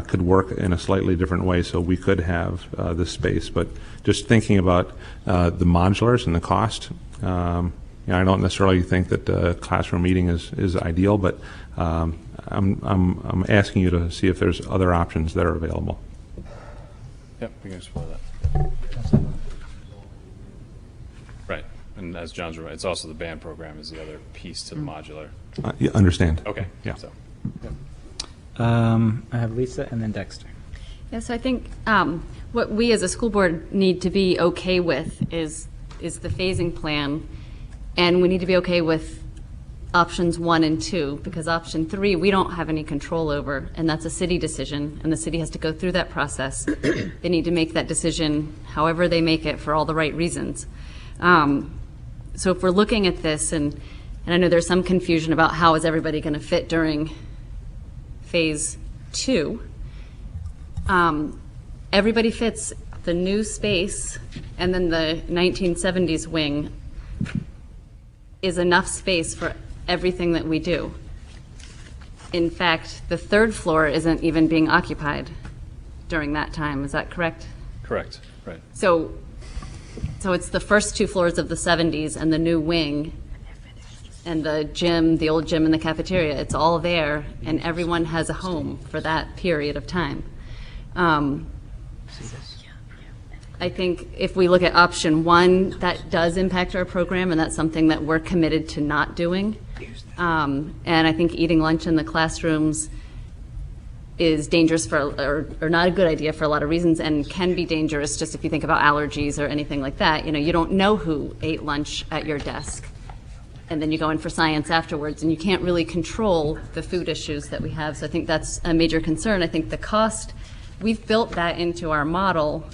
could work in a slightly different way, so we could have this space. But just thinking about the modulars and the cost. I don't necessarily think that classroom eating is ideal, but I'm asking you to see if there's other options that are available. Yep, we can explore that. Right, and as John's right, it's also the band program is the other piece to the modular. You understand? Okay. Yeah. So. I have Lisa and then Dexter. Yeah, so I think what we as a school board need to be okay with is the phasing plan, and we need to be okay with options 1 and 2, because option 3 we don't have any control over, and that's a city decision, and the city has to go through that process. They need to make that decision however they make it for all the right reasons. So if we're looking at this, and I know there's some confusion about how is everybody going to fit during phase 2, everybody fits the new space, and then the 1970s wing is enough space for everything that we do. In fact, the 3rd floor isn't even being occupied during that time. Is that correct? Correct, right. So it's the first 2 floors of the 70s and the new wing and the gym, the old gym and the cafeteria. It's all there, and everyone has a home for that period of time. I think if we look at option 1, that does impact our program, and that's something that we're committed to not doing. And I think eating lunch in the classrooms is dangerous or not a good idea for a lot of reasons, and can be dangerous just if you think about allergies or anything like that. You don't know who ate lunch at your desk, and then you go in for science afterwards, and you can't really control the food issues that we have. So I think that's a major concern. I think the cost, we've built that into our model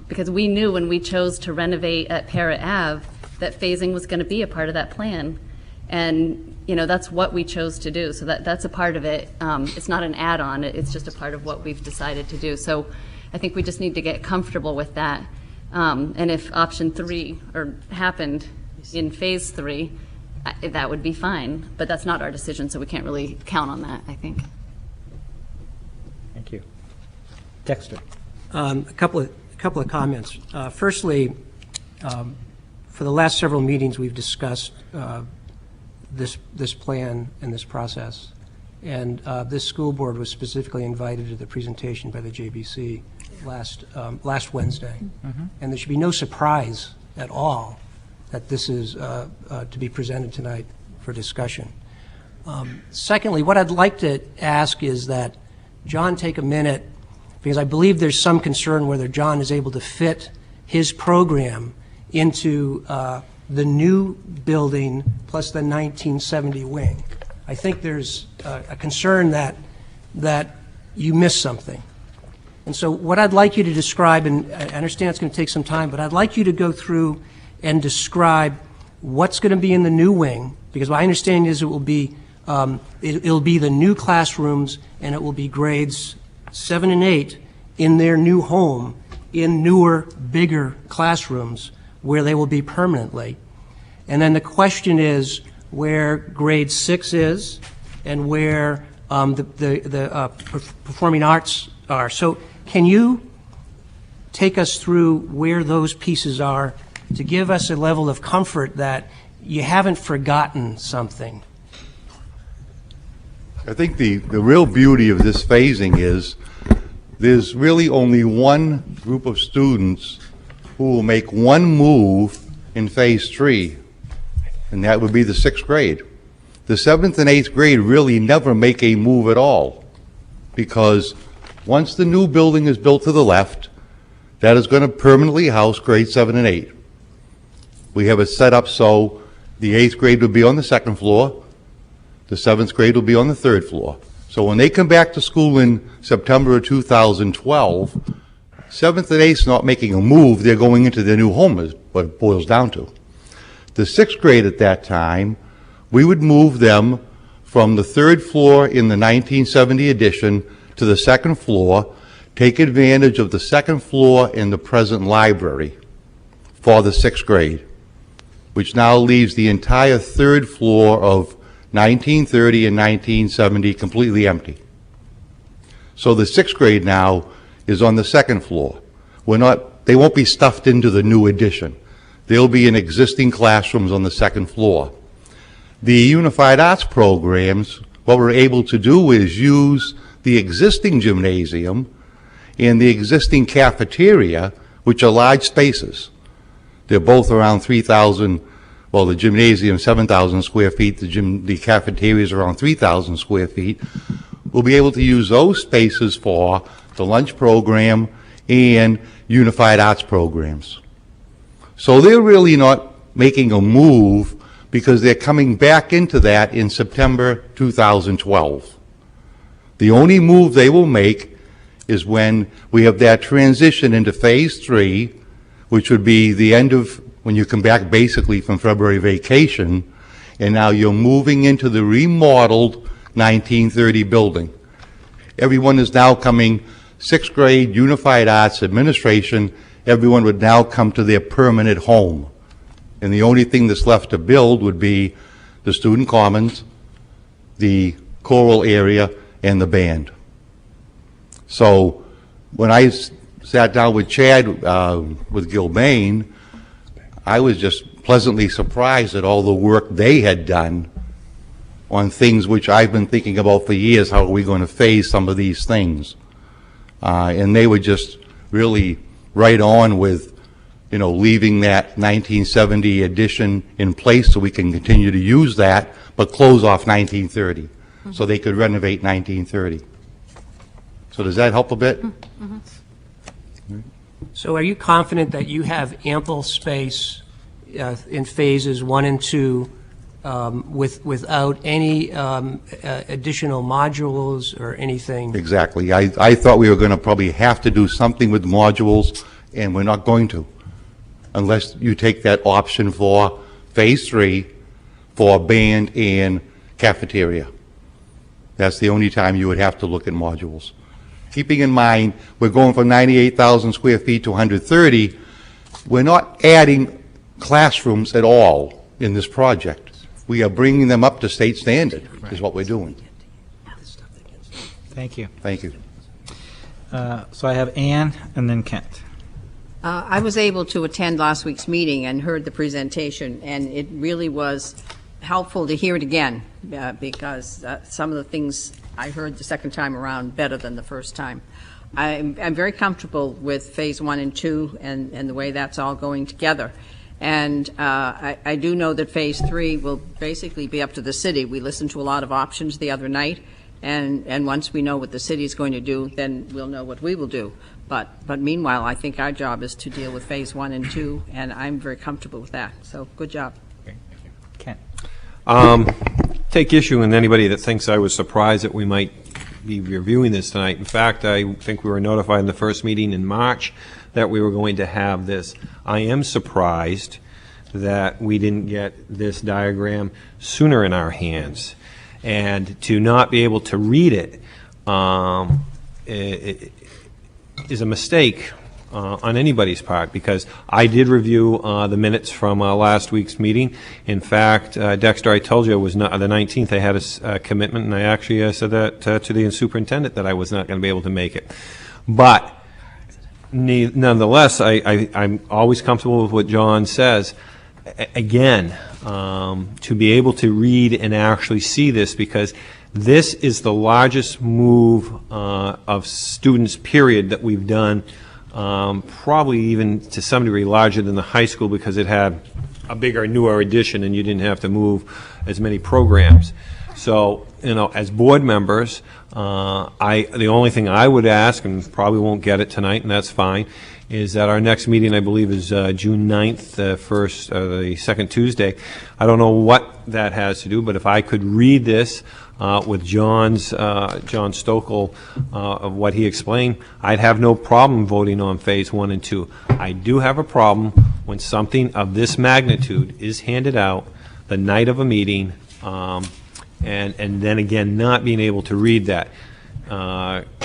because we knew when we chose to renovate at Parrott Ave that phasing was going to be a part of that plan. And that's what we chose to do. So that's a part of it. It's not an add-on. It's just a part of what we've decided to do. So I think we just need to get comfortable with that. And if option 3 happened in phase 3, that would be fine. But that's not our decision, so we can't really count on that, I think. Thank you. Dexter. A couple of comments. Firstly, for the last several meetings, we've discussed this plan and this process, and this school board was specifically invited to the presentation by the JBC last Wednesday, and there should be no surprise at all that this is to be presented tonight for discussion. Secondly, what I'd like to ask is that John take a minute, because I believe there's some concern whether John is able to fit his program into the new building plus the 1970 wing. I think there's a concern that you missed something. And so what I'd like you to describe, and I understand it's going to take some time, but I'd like you to go through and describe what's going to be in the new wing, because my understanding is it will be it'll be the new classrooms, and it will be grades 7 and 8 in their new home in newer, bigger classrooms where they will be permanently. And then the question is where grade 6 is and where the performing arts are. So can you take us through where those pieces are to give us a level of comfort that you haven't forgotten something? I think the real beauty of this phasing is there's really only one group of students who will make one move in phase 3, and that would be the 6th grade. The 7th and 8th grade really never make a move at all, because once the new building is built to the left, that is going to permanently house grade 7 and 8. We have it set up so the 8th grade will be on the 2nd floor, the 7th grade will be on the 3rd floor. So when they come back to school in September of 2012, 7th and 8th not making a move, they're going into their new home is what it boils down to. The 6th grade at that time, we would move them from the 3rd floor in the 1970 addition to the 2nd floor, take advantage of the 2nd floor in the present library for the 6th grade, which now leaves the entire 3rd floor of 1930 and 1970 completely empty. So the 6th grade now is on the 2nd floor. They won't be stuffed into the new addition. They'll be in existing classrooms on the 2nd floor. The Unified Arts programs, what we're able to do is use the existing gymnasium and the existing cafeteria, which are large spaces. They're both around 3,000, well, the gymnasium 7,000 square feet, the cafeteria is around 3,000 square feet. We'll be able to use those spaces for the lunch program, and unified arts programs. So they're really not making a move because they're coming back into that in September 2012. The only move they will make is when we have that transition into phase 3, which would be the end of when you come back basically from February vacation, and now you're moving into the remodeled 1930 building. Everyone is now coming 6th grade, unified arts, administration, everyone would now come to their permanent home. And the only thing that's left to build would be the student commons, the choral area, and the band. So when I sat down with Chad, with Gilbane, I was just pleasantly surprised at all the work they had done on things which I've been thinking about for years. How are we going to phase some of these things? And they were just really right on with, you know, leaving that 1970 edition in place so we can continue to use that, but close off 1930, so they could renovate 1930. So does that help a bit? So are you confident that you have ample space in phases 1 and 2 without any additional modules or anything? Exactly. I thought we were going to probably have to do something with modules, and we're not going to, unless you take that option for phase 3 for band and cafeteria. That's the only time you would have to look at modules. Keeping in mind, we're going from 98,000 square feet to 130. We're not adding classrooms at all in this project. We are bringing them up to state standard, is what we're doing. Thank you. Thank you. So I have Ann and then Kent. I was able to attend last week's meeting and heard the presentation, and it really was helpful to hear it again because some of the things I heard the second time around better than the first time. I'm very comfortable with phase 1 and 2 and the way that's all going together. And I do know that phase 3 will basically be up to the city. We listened to a lot of options the other night, and once we know what the city is going to do, then we'll know what we will do. But meanwhile, I think our job is to deal with phase 1 and 2, and I'm very comfortable with that. So good job. Okay, thank you. Kent. Take issue with anybody that thinks I was surprised that we might be reviewing this tonight. In fact, I think we were notified in the first meeting in March that we were going to have this. I am surprised that we didn't get this diagram sooner in our hands. And to not be able to read it, is a mistake on anybody's part, because I did review the minutes from last week's meeting. In fact, Dexter, I told you it was not the 19th. I had a commitment, and I actually said that to the superintendent that I was not going to be able to make it. But nonetheless, I'm always comfortable with what John says. Again, to be able to read and actually see this, because this is the largest move of students, period, that we've done. Probably even to some degree larger than the high school, because it had a bigger, newer edition and you didn't have to move as many programs. So, you know, as board members, the only thing I would ask, and probably won't get it tonight, and that's fine, is that our next meeting, I believe, is June 9th, the second Tuesday. I don't know what that has to do, but if I could read this with John Stokel of what he explained, I'd have no problem voting on phase 1 and 2. I do have a problem when something of this magnitude is handed out the night of a meeting, and then again not being able to read that.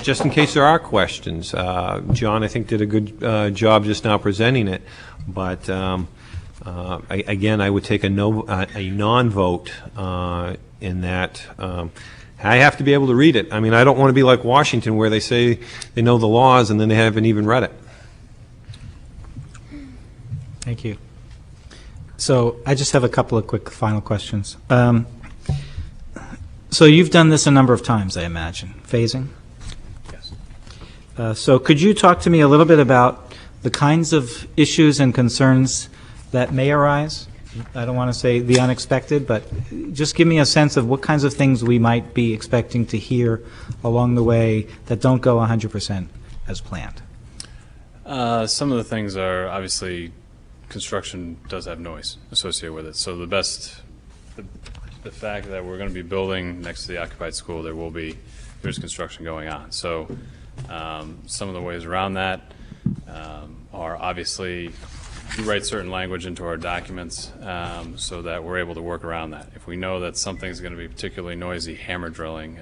Just in case there are questions, John, I think, did a good job just now presenting it, but again, I would take a non-vote in that. I have to be able to read it. I mean, I don't want to be like Washington, where they say they know the laws and then they haven't even read it. Thank you. So I just have a couple of quick final questions. So you've done this a number of times, I imagine, phasing? Yes. So could you talk to me a little bit about the kinds of issues and concerns that may arise? I don't want to say the unexpected, but just give me a sense of what kinds of things we might be expecting to hear along the way that don't go 100%. as planned? Some of the things are, obviously, construction does have noise associated with it. So the fact that we're going to be building next to the occupied school, there's construction going on. So some of the ways around that are obviously we write certain language into our documents so that we're able to work around that. If we know that something's going to be particularly noisy, hammer drilling,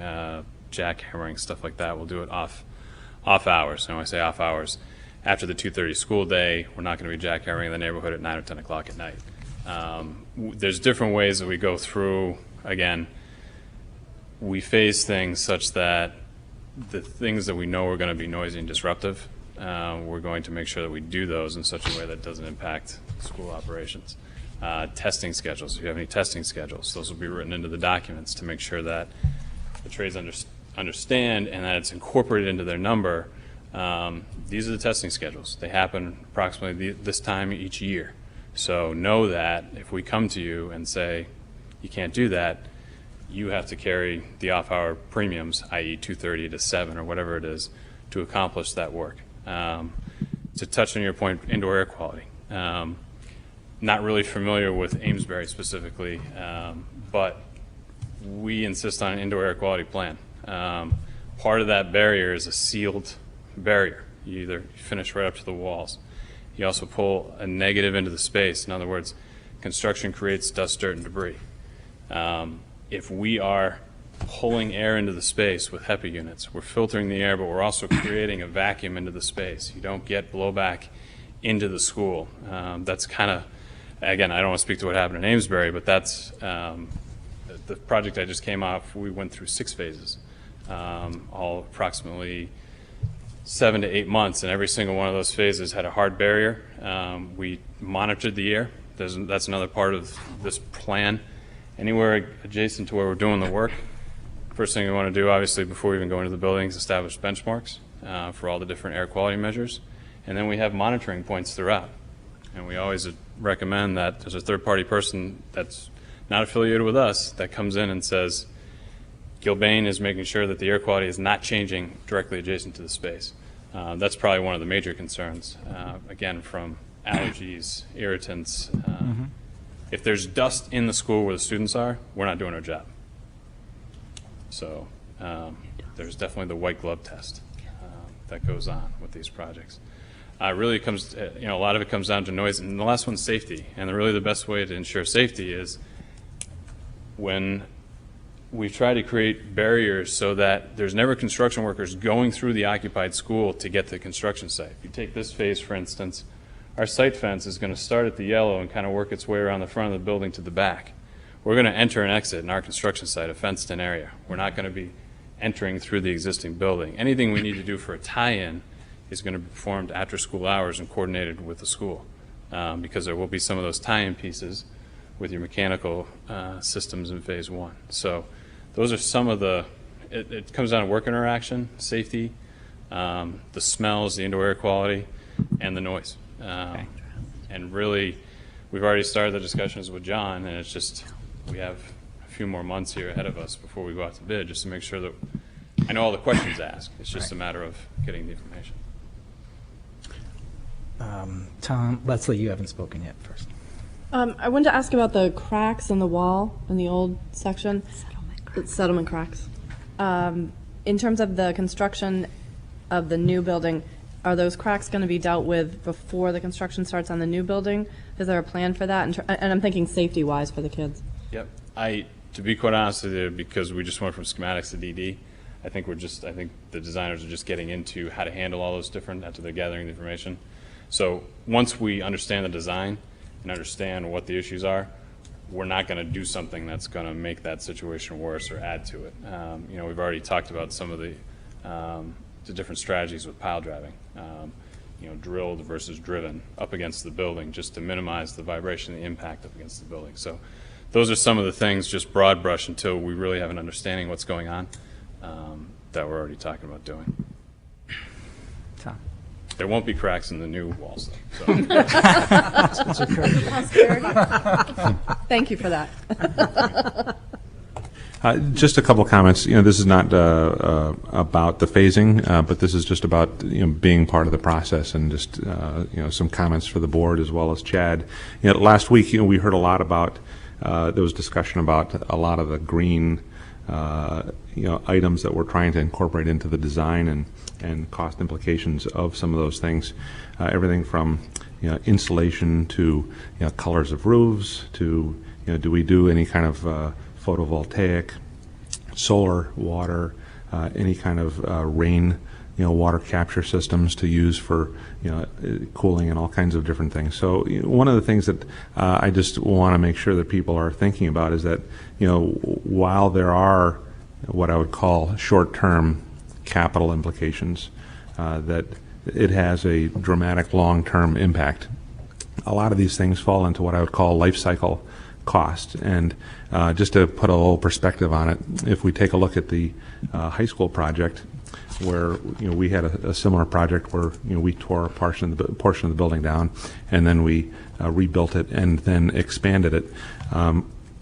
jackhammering, stuff like that, we'll do it off hours. And when I say off hours, after the 2:30 school day, we're not going to be jackhammering in the neighborhood at 9 or 10 o'clock at night. There's different ways that we go through. Again, we phase things such that the things that we know are going to be noisy and disruptive, we're going to make sure that we do those in such a way that doesn't impact school operations. Testing schedules, if you have any testing schedules, those will be written into the documents to make sure that the trades understand and that it's incorporated into their number. These are the testing schedules. They happen approximately this time each year. So know that if we come to you and say, you can't do that, you have to carry the off-hour premiums, i.e. 2:30 to 7 or whatever it is, to accomplish that work. To touch on your point, indoor air quality. Not really familiar with Amesbury specifically, but we insist on an indoor air quality plan. Part of that barrier is a sealed barrier. You either finish right up to the walls. You also pull a negative into the space. In other words, construction creates dust, dirt, and debris. If we are pulling air into the space with HEPA units, we're filtering the air, but we're also creating a vacuum into the space. You don't get blowback into the school. That's kind of, again, I don't want to speak to what happened in Amesbury, but that's the project I just came off. We went through 6 phases, all approximately 7 to 8 months, and every single one of those phases had a hard barrier. We monitored the air. That's another part of this plan. Anywhere adjacent to where we're doing the work, first thing we want to do, obviously, before we even go into the buildings, establish benchmarks for all the different air quality measures. And then we have monitoring points throughout. And we always recommend that there's a third-party person that's not affiliated with us that comes in and says, Gilbane is making sure that the air quality is not changing directly adjacent to the space. That's probably one of the major concerns, again, from allergies, irritants. If there's dust in the school where the students are, we're not doing our job. So there's definitely the white glove test that goes on with these projects. Really comes, a lot of it comes down to noise, and the last one's safety. And really the best way to ensure safety is when we try to create barriers so that there's never construction workers going through the occupied school to get to the construction site. If you take this phase, for instance, our site fence is going to start at the yellow and kind of work its way around the front of the building to the back. We're going to enter and exit in our construction site a fenced-in area. We're not going to be entering through the existing building. Anything we need to do for a tie-in is going to be performed after school hours and coordinated with the school, because there will be some of those tie-in pieces with your mechanical systems in phase 1. So those are some of the, it comes down to work interaction, safety, the smells, the indoor air quality, and the noise. And really, we've already started the discussions with John, and it's just, we have a few more months here ahead of us before we go out to bid, just to make sure that, I know all the questions asked, it's just a matter of getting the information. Tom, Leslie, you haven't spoken yet first. I wanted to ask about the cracks in the wall in the old section. Settlement cracks. In terms of the construction of the new building, are those cracks going to be dealt with before the construction starts on the new building? Is there a plan for that? And I'm thinking safety-wise for the kids. Yep. To be quite honest with you, because we just went from schematics to DD, I think the designers are just getting into how to handle all those different, after they're gathering the information. So once we understand the design and understand what the issues are, we're not going to do something that's going to make that situation worse or add to it. We've already talked about some of the different strategies with pile driving, drilled versus driven up against the building, just to minimize the vibration, the impact up against the building. So those are some of the things, just broad brush, until we really have an understanding of what's going on, that we're already talking about doing. Tom. There won't be cracks in the new walls, though. Thank you for that. Just a couple comments. This is not about the phasing, but this is just about being part of the process, and just some comments for the board as well as Chad. Last week we heard a lot about there was discussion about a lot of the green items that we're trying to incorporate into the design and cost implications of some of those things. Everything from insulation to colors of roofs to do we do any kind of photovoltaic, solar, water, any kind of rain, water capture systems to use for, cooling and all kinds of different things. So one of the things that I just want to make sure that people are thinking about is that, while there are what I would call short-term capital implications, that it has a dramatic long-term impact. A lot of these things fall into what I would call life cycle cost. And just to put a little perspective on it, if we take a look at the high school project, where we had a similar project where we tore a portion of the building down, and then we rebuilt it and then expanded it.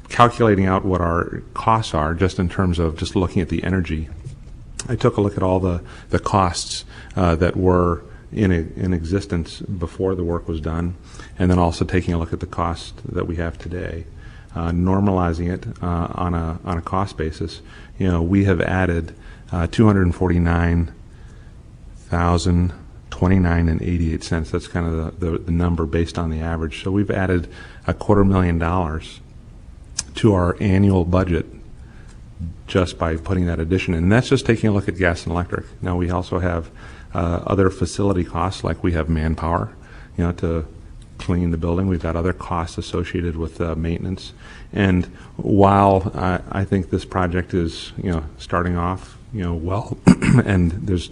Calculating out what our costs are, just in terms of just looking at the energy, I took a look at all the costs that were in existence before the work was done, and then also taking a look at the cost that we have today. Normalizing it on a cost basis, we have added $249,029.88. That's kind of the number based on the average. So we've added $250,000 to our annual budget just by putting that addition in. And that's just taking a look at gas and electric. Now we also have other facility costs, like we have manpower, to clean the building. We've got other costs associated with maintenance. And while I think this project is, starting off, well, and there's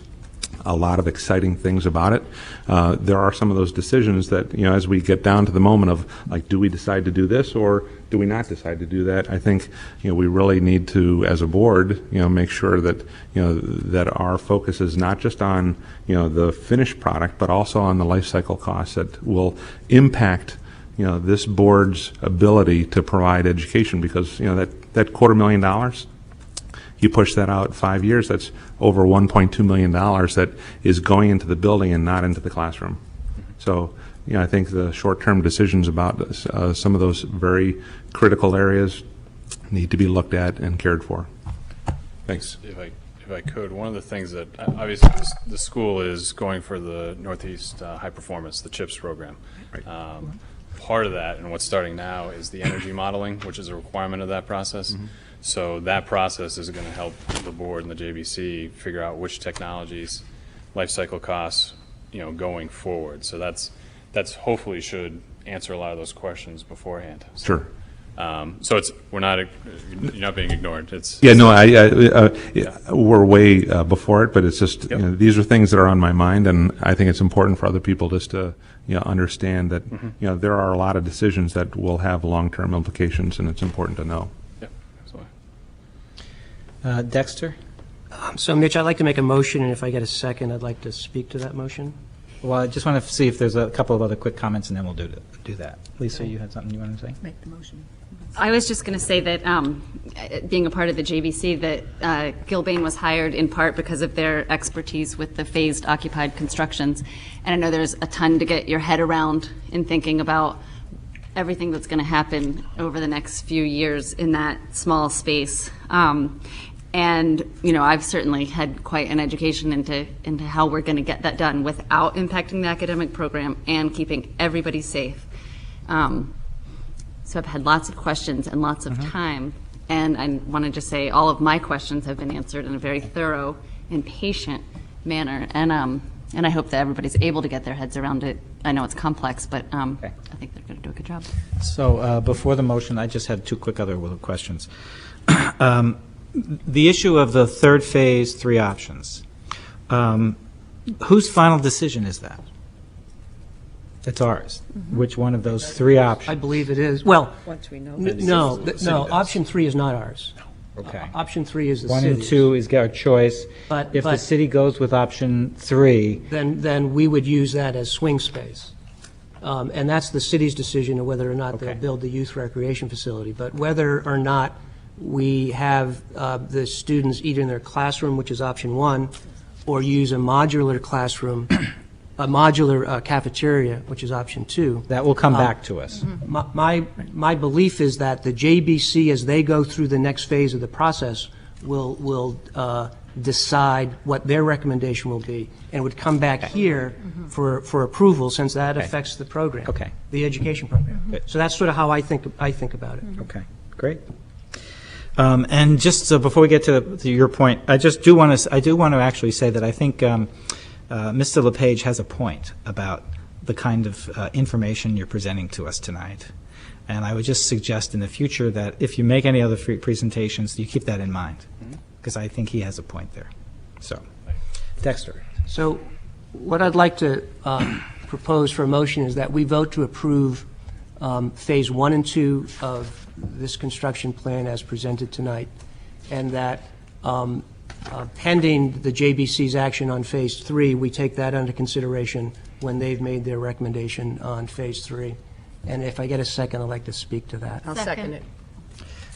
a lot of exciting things about it, there are some of those decisions that, as we get down to the moment of, like, do we decide to do this or do we not decide to do that? I think, we really need to, as a board, make sure that, that our focus is not just on, the finished product, but also on the life cycle costs that will impact, this board's ability to provide education, because, that $250,000, you push that out 5 years, that's over $1.2 million that is going into the building and not into the classroom. So, I think the short-term decisions about some of those very critical areas need to be looked at and cared for. Thanks. If I could, one of the things that, obviously the school is going for the Northeast High Performance, the CHIPS program. Right. Part of that, and what's starting now, is the energy modeling, which is a requirement of that process. Mm-hmm. So that process is going to help the board and the JBC figure out which technologies, life cycle costs, going forward. So that's hopefully should answer a lot of those questions beforehand. So, sure. So you're not being ignored. We're way before it, but it's just, these are things that are on my mind, and I think it's important for other people just to, understand that, mm-hmm. There are a lot of decisions that will have long-term implications, and it's important to know. Yep, absolutely. Dexter? So, Mitch, I'd like to make a motion, and if I get a second, I'd like to speak to that motion. Well, I just want to see if there's a couple of other quick comments, and then we'll do that. Lisa, you had something you wanted to say? Make the motion. I was just going to say that being a part of the JBC, that Gilbane was hired in part because of their expertise with the phased occupied constructions. And I know there's a ton to get your head around in thinking about everything that's going to happen over the next few years in that small space. And, I've certainly had quite an education into how we're going to get that done without impacting the academic program and keeping everybody safe. So I've had lots of questions and lots of time, and I want to just say all of my questions have been answered in a very thorough and patient manner, and I hope that everybody's able to get their heads around it. I know it's complex, but I think they're going to do a good job. So before the motion, I just had two quick other little questions. The issue of the third phase, 3 options. Whose final decision is that? It's ours. Mm-hmm. Which one of those 3 options? I believe it is. Well, once we know. No, option 3 is not ours. Okay. Option 3 is the 1 city's. and 2 is our choice. But if the city goes with option 3, then we would use that as swing space. And that's the city's decision of whether or not they'll build the youth recreation facility. But whether or not we have the students either in their classroom, which is option 1, or use a modular classroom, a modular cafeteria, which is option 2. That will come back to us. My belief is that the JBC, as they go through the next phase of the process, will decide what their recommendation will be, and would come back here for approval, since that affects the program, the education program. So that's sort of how I think about it. Okay, great. And just before we get to your point, I do want to actually say that I think Mr. LePage has a point about the kind of information you're presenting to us tonight. And I would just suggest in the future that if you make any other presentations, you keep that in mind, because I think he has a point there. So, Dexter. So what I'd like to propose for a motion is that we vote to approve Phase 1 and 2 of this construction plan as presented tonight, and that pending the JBC's action on Phase 3, we take that under consideration when they've made their recommendation on Phase 3. And if I get a second, I'd like to speak to that. I'll second it.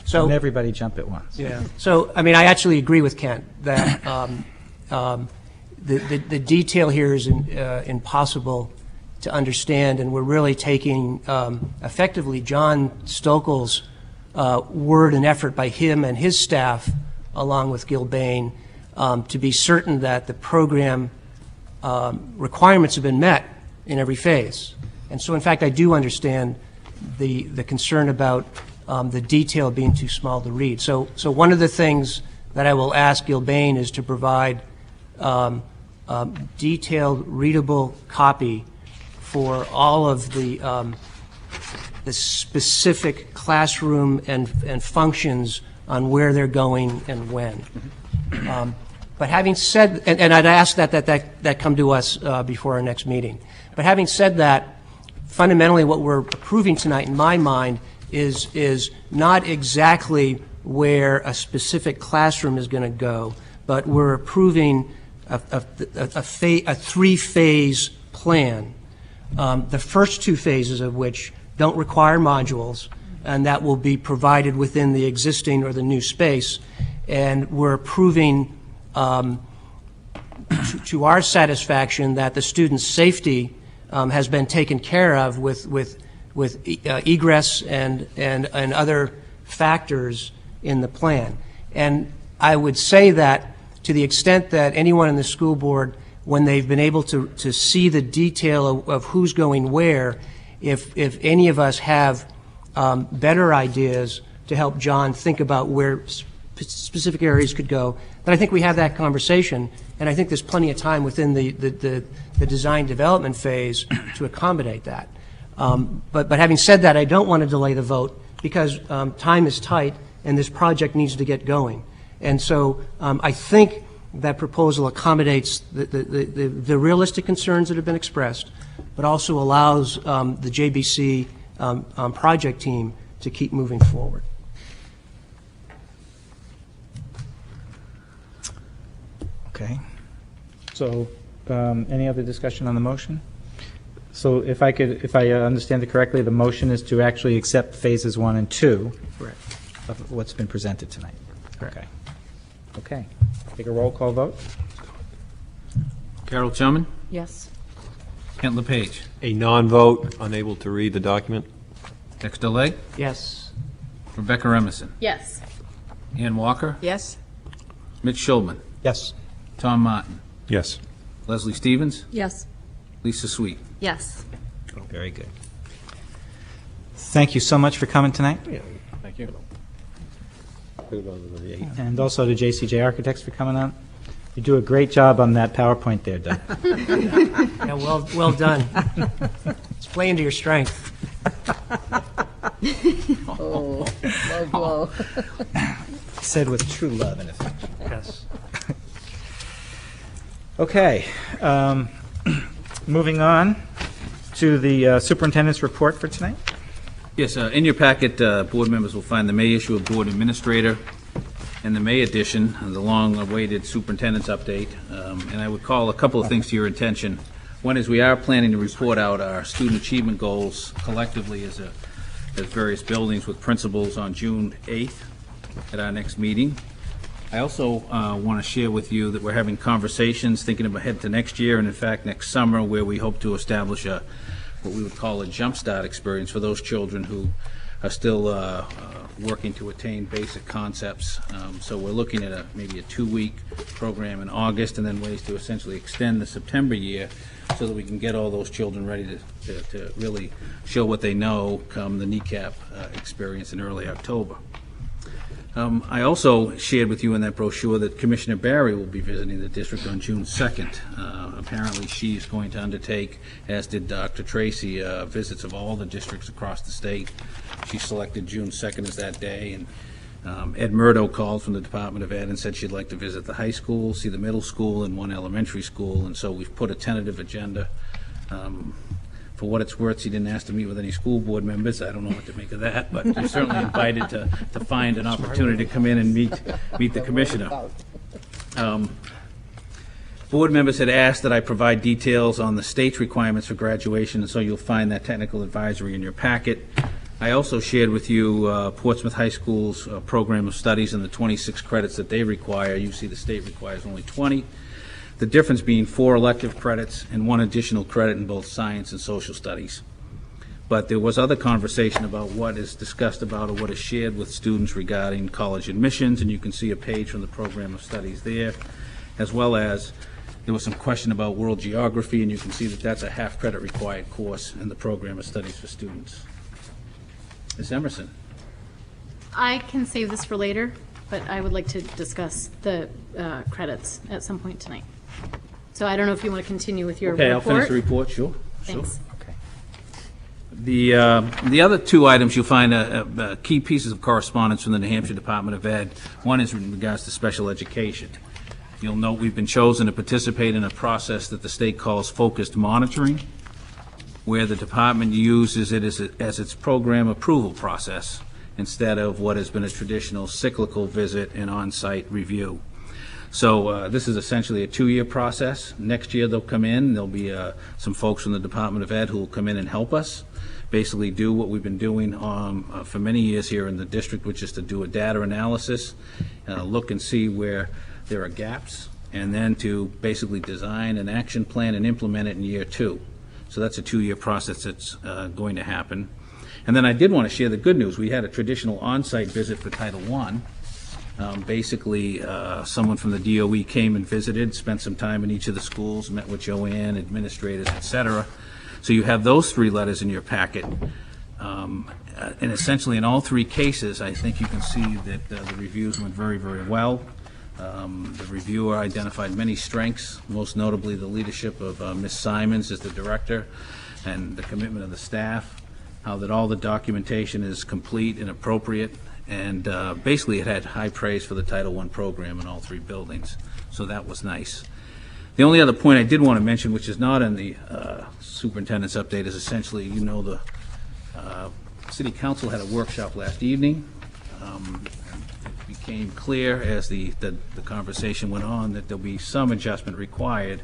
So, and everybody jump at once. Yeah. So, I mean, I actually agree with Kent that the detail here is impossible to understand, and we're really taking effectively John Stokel's word and effort by him and his staff, along with Gil Bain, to be certain that the program requirements have been met in every phase. And so, in fact, I do understand the concern about the detail being too small to read. So one of the things that I will ask Gil Bain is to provide detailed, readable copy for all of the specific classroom and functions on where they're going and when. But having said, and I'd ask that come to us before our next meeting. But having said that, fundamentally what we're approving tonight, in my mind, is not exactly where a specific classroom is going to go, but we're approving a three-phase plan. The first two phases of which don't require modules, and that will be provided within the existing or the new space. And we're approving to our satisfaction that the student's safety has been taken care of with egress and other factors in the plan. And I would say that to the extent that anyone in the school board, when they've been able to see the detail of who's going where, if any of us have better ideas to help John think about where specific areas could go, then I think we have that conversation, and I think there's plenty of time within the design development phase to accommodate that. But having said that, I don't want to delay the vote because time is tight and this project needs to get going. And so I think that proposal accommodates the realistic concerns that have been expressed, but also allows the JBC project team to keep moving forward. Okay. So any other discussion on the motion? So if I understand it correctly, the motion is to actually accept phases 1 and 2 of what's been presented tonight. Okay. Okay. Take a roll call vote. Carol Chumman? Yes. Kent LePage? A non-vote, unable to read the document. Dexter Legg? Yes. Rebecca Emerson? Yes. Ann Walker? Yes. Mitch Schulman? Yes. Tom Martin? Yes. Leslie Stevens? Yes. Lisa Sweet? Yes. Very good. Thank you so much for coming tonight. Thank you. And also to JCJ Architects for coming on. You do a great job on that PowerPoint there, Doug. Yeah, well done. It's playing to your strength. Oh, low blow. Said with true love and affection. Yes. Okay. Moving on to the superintendent's report for tonight. Yes, in your packet, board members will find the May issue of Board Administrator and the May edition, the long-awaited superintendent's update. And I would call a couple of things to your attention. One is we are planning to report out our student achievement goals collectively as various buildings with principals on June 8th. at our next meeting. I also want to share with you that we're having conversations thinking ahead to next year, and in fact next summer, where we hope to establish what we would call a jumpstart experience for those children who are still working to attain basic concepts. So we're looking at maybe a 2-week program in August, and then ways to essentially extend the September year so that we can get all those children ready to really show what they know come the kneecap experience in early October. I also shared with you in that brochure that Commissioner Barry will be visiting the district on June 2nd. Apparently she is going to undertake, as did Dr. Tracy, visits of all the districts across the state. She selected June 2nd as that day, and Ed Murdo called from the Department of Ed and said she'd like to visit the high school, see the middle school, and one elementary school, and so we've put a tentative agenda. For what it's worth, she didn't ask to meet with any school board members. I don't know what to make of that, but you're certainly invited to find an opportunity to come in and meet the commissioner. Board members had asked that I provide details on the state's requirements for graduation, and so you'll find that technical advisory in your packet. I also shared with you Portsmouth High School's program of studies and the 26 credits that they require. You see the state requires only 20. The difference being 4 elective credits and 1 additional credit in both science and social studies. But there was other conversation about what is discussed about or what is shared with students regarding college admissions, and you can see a page from the program of studies there, as well as there was some question about world geography, and you can see that that's a half-credit required course in the program of studies for students. Ms. Emerson. I can save this for later, but I would like to discuss the credits at some point tonight. So I don't know if you want to continue with your report. Okay, I'll finish the report, sure. Thanks. Okay. The other 2 items, you'll find key pieces of correspondence from the New Hampshire Department of Ed. One is in regards to special education. You'll note we've been chosen to participate in a process that the state calls focused monitoring, where the department uses it as its program approval process instead of what has been a traditional cyclical visit and on-site review. So this is essentially a 2-year process. Next year they'll come in, there'll be some folks from the Department of Ed who will come in and help us basically do what we've been doing for many years here in the district, which is to do a data analysis, look and see where there are gaps, and then to basically design an action plan and implement it in year 2. So that's a 2-year process that's going to happen. And then I did want to share the good news. We had a traditional on-site visit for Title I. Basically, someone from the DOE came and visited, spent some time in each of the schools, met with Joanne, administrators, et cetera. So you have those 3 letters in your packet. And essentially in all 3 cases, I think you can see that the reviews went very, very well. The reviewer identified many strengths, most notably the leadership of Ms. Simons as the director and the commitment of the staff, how that all the documentation is complete and appropriate, and basically it had high praise for the Title I program in all 3 buildings, so that was nice. The only other point I did want to mention, which is not in the superintendent's update, is essentially, you know, the City Council had a workshop last evening. It became clear as the conversation went on that there'll be some adjustment required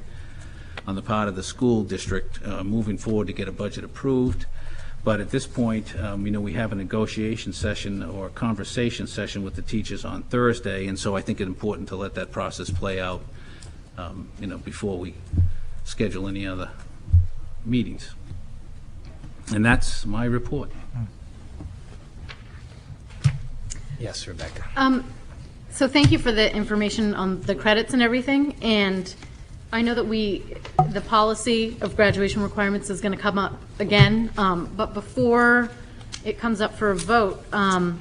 on the part of the school district moving forward to get a budget approved. But at this point, you know, we have a negotiation session or a conversation session with the teachers on Thursday, and so I think it's important to let that process play out, you know, before we schedule any other meetings. And that's my report. Yes, Rebecca. So thank you for the information on the credits and everything, and I know that the policy of graduation requirements is going to come up again, but before it comes up for a vote, I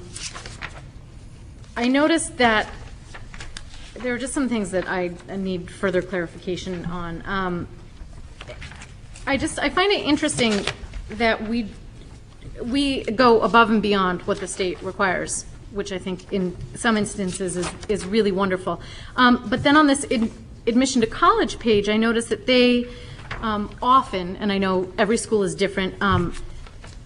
noticed that there are just some things that I need further clarification on. I find it interesting that we go above and beyond what the state requires, which I think in some instances is really wonderful. But then on this admission to college page, I noticed that they often, and I know every school is different,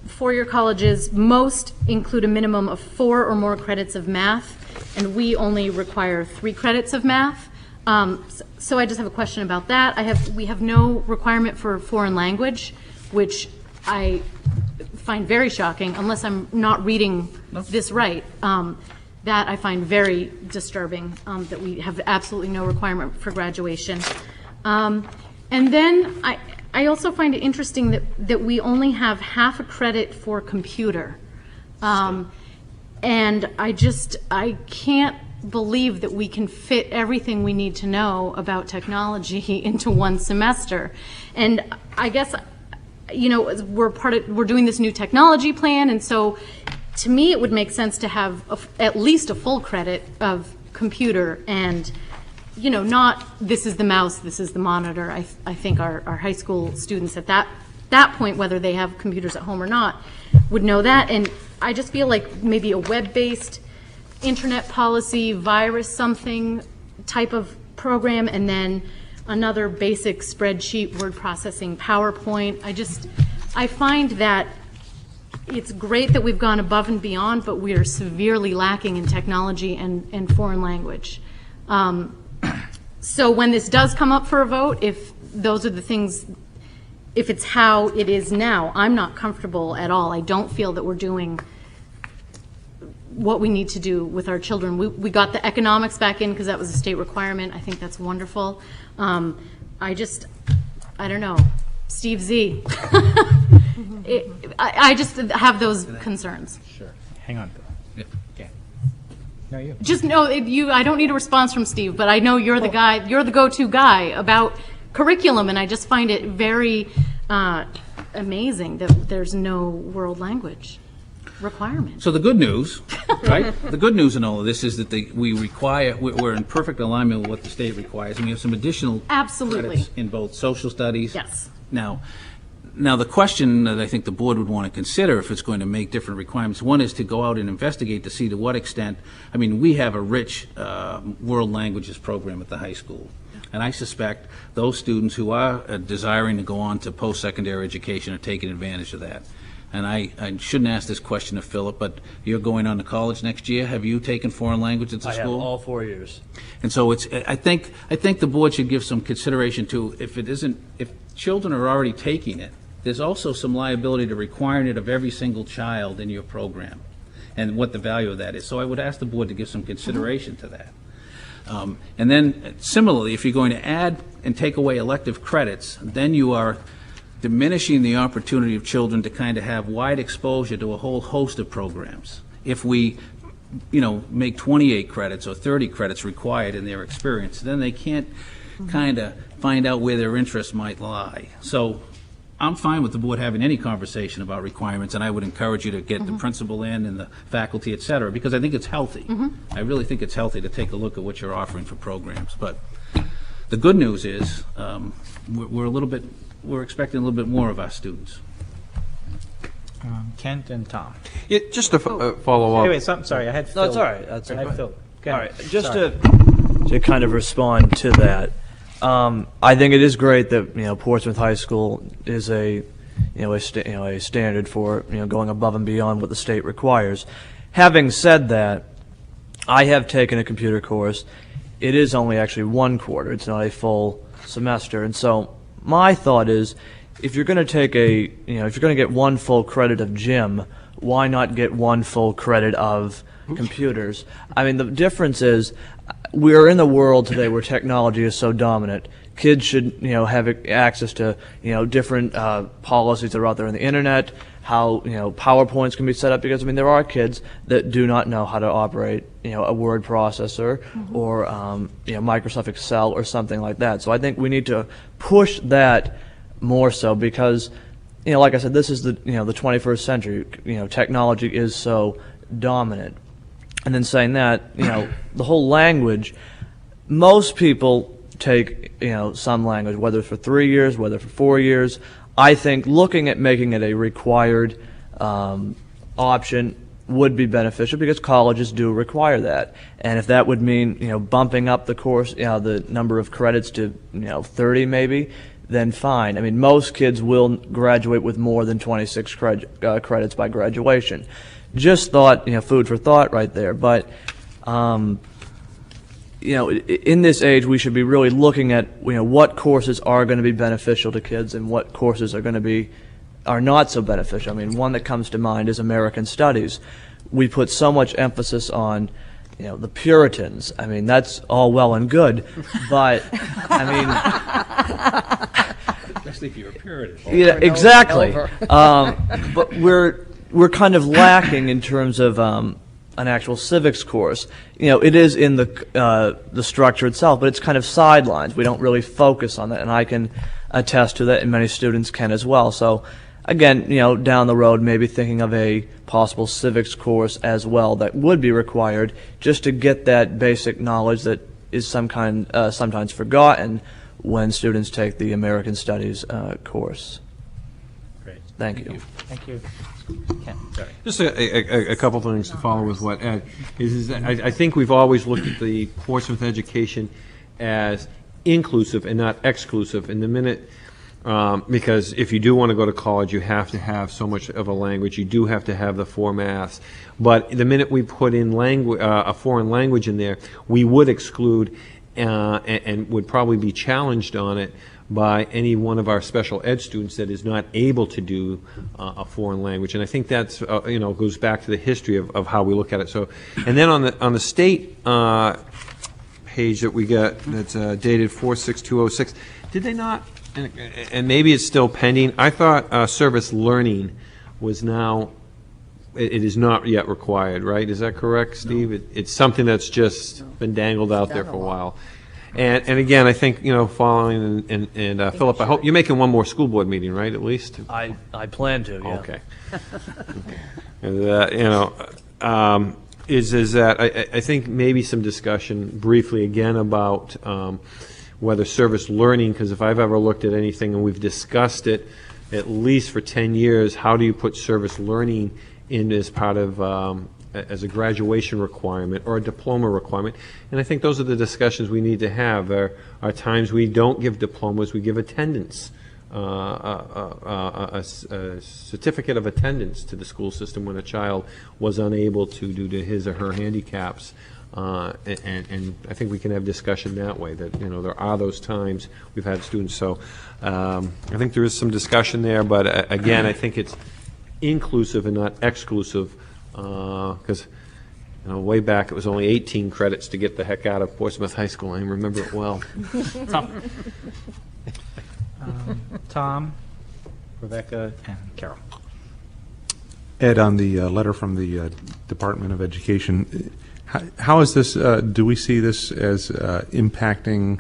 four-year colleges, most include a minimum of 4 or more credits of math, and we only require 3 credits of math. So I just have a question about that. We have no requirement for foreign language, which I find very shocking, unless I'm not reading this right. That I find very disturbing, that we have absolutely no requirement for graduation. And then I also find it interesting that we only have half a credit for computer. And I can't believe that we can fit everything we need to know about technology into one semester. And I guess, you know, we're doing this new technology plan, and so to me it would make sense to have at least a full credit of computer, and, you know, not this is the mouse, this is the monitor. I think our high school students at that point, whether they have computers at home or not, would know that. And I just feel like maybe a web-based internet policy, virus something type of program, and then another basic spreadsheet, word processing, PowerPoint. I find that it's great that we've gone above and beyond, but we are severely lacking in technology and foreign language. So when this does come up for a vote, if those are the things, if it's how it is now, I'm not comfortable at all. I don't feel that we're doing what we need to do with our children. We got the economics back in because that was a state requirement. I think that's wonderful. I don't know. Steve Z. I just have those concerns. Sure. Hang on. Yeah. Okay. No, you. Just know, I don't need a response from Steve, but I know you're the guy, you're the go-to guy about curriculum, and I just find it very amazing that there's no world language requirement. So the good news, right? The good news in all of this is that we're in perfect alignment with what the state requires, and we have some additional credits in both social studies. Yes. Now the question that I think the board would want to consider if it's going to make different requirements, one is to go out and investigate to see to what extent, I mean, we have a rich world languages program at the high school. And I suspect those students who are desiring to go on to post-secondary education are taking advantage of that. And I shouldn't ask this question of Philip, but you're going on to college next year. Have you taken foreign language at the school? I have all 4 years. And so I think the board should give some consideration to if children are already taking it, there's also some liability to requiring it of every single child in your program, and what the value of that is. So I would ask the board to give some consideration to that. And then similarly, if you're going to add and take away elective credits, then you are diminishing the opportunity of children to kind of have wide exposure to a whole host of programs. If we, make 28 credits or 30 credits required in their experience, then they can't kind of find out where their interests might lie. So I'm fine with the board having any conversation about requirements, and I would encourage you to get the principal in and the faculty, et cetera, because I think it's healthy. I really think it's healthy to take a look at what you're offering for programs. But the good news is we're expecting a little bit more of our students. Kent and Tom. Yeah, just to follow up. Anyway, sorry, I had Phil. No, it's all right. That's I had Phil. All right, just to kind of respond to that, I think it is great that Portsmouth High School is a standard for going above and beyond what the state requires. Having said that, I have taken a computer course. It is only actually 1 quarter. It's not a full semester, and so my thought is, if you're going to take if you're going to get 1 full credit of gym, why not get 1 full credit of computers? I mean, the difference is, we're in the world today where technology is so dominant. Kids should, have access to, different policies that are out there on the internet, how, PowerPoints can be set up, because, there are kids that do not know how to operate, a word processor or, Microsoft Excel or something like that. So I think we need to push that more so because, like I said, this is the 21st century. Technology is so dominant. And then saying that, the whole language, most people take, some language, whether for 3 years, whether for 4 years. I think looking at making it a required option would be beneficial because colleges do require that. And if that would mean, bumping up the course, the number of credits to, 30 maybe, then fine. Most kids will graduate with more than 26 credits by graduation. Just thought, food for thought right there. But, in this age, we should be really looking at, what courses are going to be beneficial to kids and what courses are not so beneficial. One that comes to mind is American Studies. We put so much emphasis on, the Puritans. I mean, that's all well and good, but I mean, Especially if you're a Puritan. yeah, exactly. But we're kind of lacking in terms of an actual civics course. It is in the structure itself, but it's kind of sidelines. We don't really focus on that, and I can attest to that, and many students can as well. So, again, down the road, maybe thinking of a possible civics course as well that would be required just to get that basic knowledge that is sometimes forgotten when students take the American Studies course. Great. Thank you. Thank you. Ken. Sorry. Just a couple things to follow with what Ed is that I think we've always looked at the Portsmouth education as inclusive and not exclusive. And the minute, because if you do want to go to college, you have to have so much of a language. You do have to have the 4 maths. But the minute we put in a foreign language in there, we would exclude and would probably be challenged on it by any one of our special ed students that is not able to do a foreign language. And I think that's, goes back to the history of how we look at it. So, and then on the state page that we got that's dated 4/6/206, did they not, and maybe it's still pending, I thought service learning was now, it is not yet required, right? Is that correct, Steve? No. It's something that's just been dangled out there for a while. And again, I think, following and Philip, I hope you're making one more school board meeting, right, at least? I plan to, yeah. Okay. And, is that I think maybe some discussion briefly again about whether service learning, because if I've ever looked at anything, and we've discussed it at least for 10 years, how do you put service learning in as part of as a graduation requirement or a diploma requirement? And I think those are the discussions we need to have. There are times we don't give diplomas, we give attendance, a certificate of attendance to the school system when a child was unable to due to his or her handicaps. And I think we can have discussion that way, that there are those times we've had students. So I think there is some discussion there, but again, I think it's inclusive and not exclusive, because way back it was only 18 credits to get the heck out of Portsmouth High School. I remember it well. Tom, Rebecca, and Carol. Ed, on the letter from the Department of Education, how is this, do we see this as impacting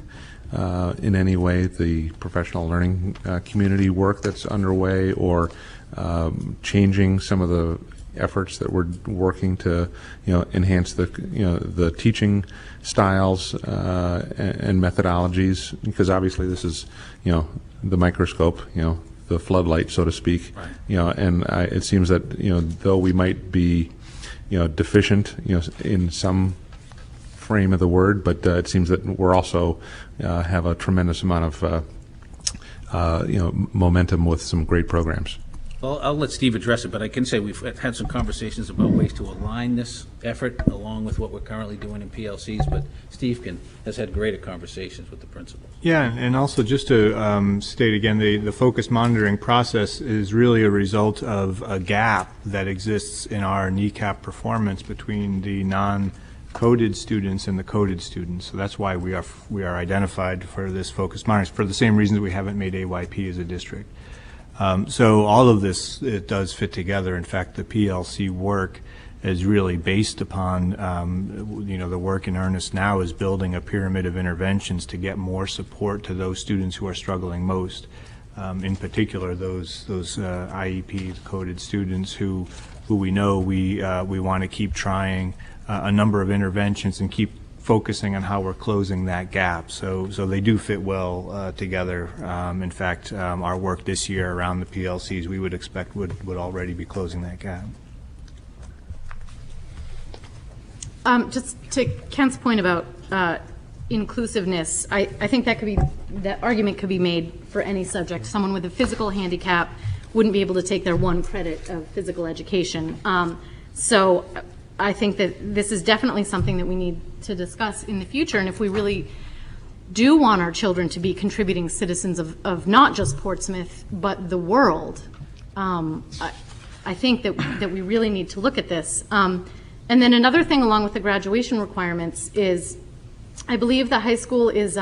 in any way the professional learning community work that's underway, or changing some of the efforts that we're working to enhance the teaching styles and methodologies? Because obviously this is the microscope, the floodlight, so to speak. Right. And it seems that though we might be deficient in some frame of the word, but it seems that we're also have a tremendous amount of momentum with some great programs. Well, I'll let Steve address it, but I can say we've had some conversations about ways to align this effort along with what we're currently doing in PLCs, but Steve has had greater conversations with the principals. Yeah, and also just to state again, the focus monitoring process is really a result of a gap that exists in our NECAP performance between the non-coded students and the coded students. So that's why we are identified for this focus monitoring, for the same reasons we haven't made AYP as a district. So all of this, it does fit together. In fact, the PLC work is really based upon, the work in earnest now is building a pyramid of interventions to get more support to those students who are struggling most. In particular, those IEP coded students who we know we want to keep trying a number of interventions and keep focusing on how we're closing that gap. So they do fit well together. In fact, our work this year around the PLCs, we would expect would already be closing that gap. Just to Kent's point about inclusiveness, I think that argument could be made for any subject. Someone with a physical handicap wouldn't be able to take their 1 credit of physical education. So I think that this is definitely something that we need to discuss in the future. And if we really do want our children to be contributing citizens of not just Portsmouth, but the world, I think that we really need to look at this. And then another thing along with the graduation requirements is, I believe the high school is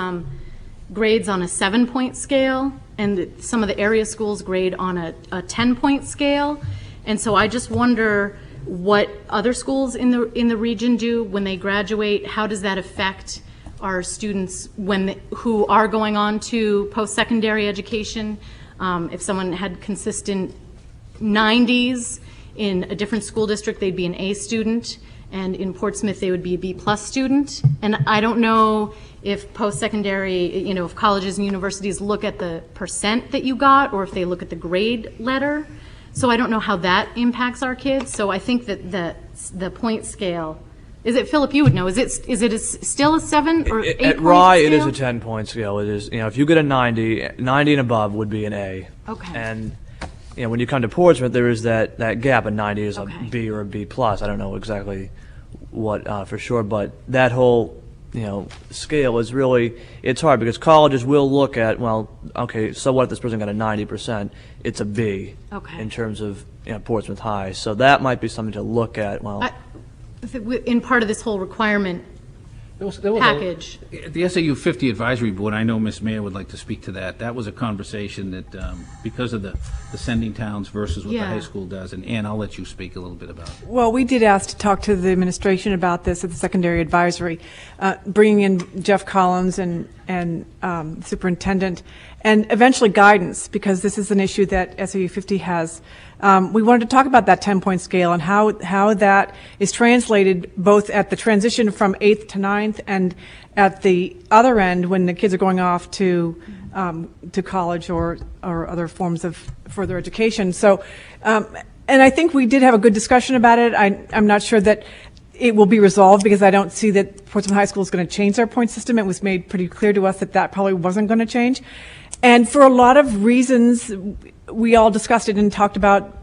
grades on a 7-point scale, and some of the area schools grade on a 10-point scale. And so I just wonder what other schools in the region do when they graduate. How does that affect our students who are going on to post-secondary education? If someone had consistent 90s in a different school district, they'd be an A student, and in Portsmouth they would be a B+ student. And I don't know if post-secondary, if colleges and universities look at the percent that you got, or if they look at the grade letter. So I don't know how that impacts our kids. So I think that the point scale, is it, Philip, you would know, is it still a 7 or 8 At Rye, it is a 10-point scale. It is, if you get a 90 and above would be an A. Okay. And, when you come to Portsmouth, there is that gap. A 90 is a B or a B+. I don't know exactly what for sure, but that whole, scale is really, it's hard because colleges will look at, well, okay, so what if this person got a 90%? It's a B in terms of Portsmouth High. So that might be something to look at. Well, in part of this whole requirement package. The SAU 50 Advisory Board, I know Ms. Mayer would like to speak to that. That was a conversation that, because of the sending towns versus what the high school does, and Ann, I'll let you speak a little bit about it. Well, we did ask to talk to the administration about this at the secondary advisory, bringing in Jeff Collins and superintendent, and eventually guidance, because this is an issue that SAU 50 has. We wanted to talk about that 10-point scale and how that is translated both at the transition from 8th to 9th and at the other end when the kids are going off to college or other forms of further education. So, and I think we did have a good discussion about it. I'm not sure that it will be resolved because I don't see that Portsmouth High School is going to change their point system. It was made pretty clear to us that probably wasn't going to change. And for a lot of reasons, we all discussed it and talked about,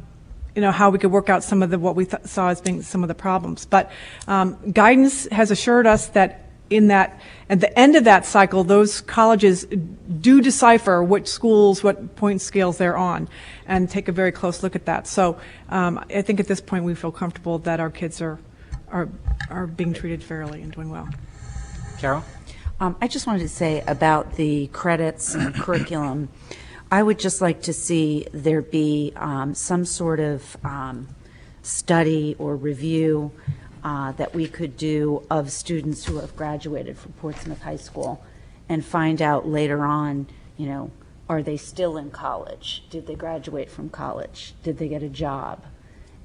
how we could work out some of what we saw as being some of the problems. But guidance has assured us that at the end of that cycle, those colleges do decipher which schools, what point scales they're on, and take a very close look at that. So I think at this point we feel comfortable that our kids are being treated fairly and doing well. Carol? I just wanted to say about the credits and curriculum, I would just like to see there be some sort of study or review that we could do of students who have graduated from Portsmouth High School and find out later on, are they still in college? Did they graduate from college? Did they get a job?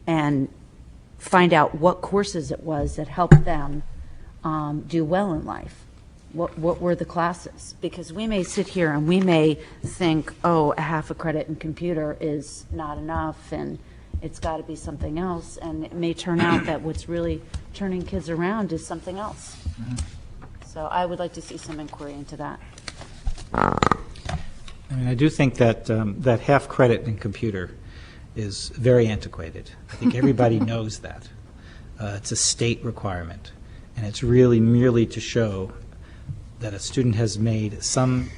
And find out what courses it was that helped them do well in life. What were the classes? Because we may sit here and we may think, oh, a half a credit in computer is not enough and it's got to be something else. And it may turn out that what's really turning kids around is something else. Mm-hmm. So I would like to see some inquiry into that. I do think that that half credit in computer is very antiquated. I think everybody knows that. It's a state requirement, and it's really merely to show that a student has made some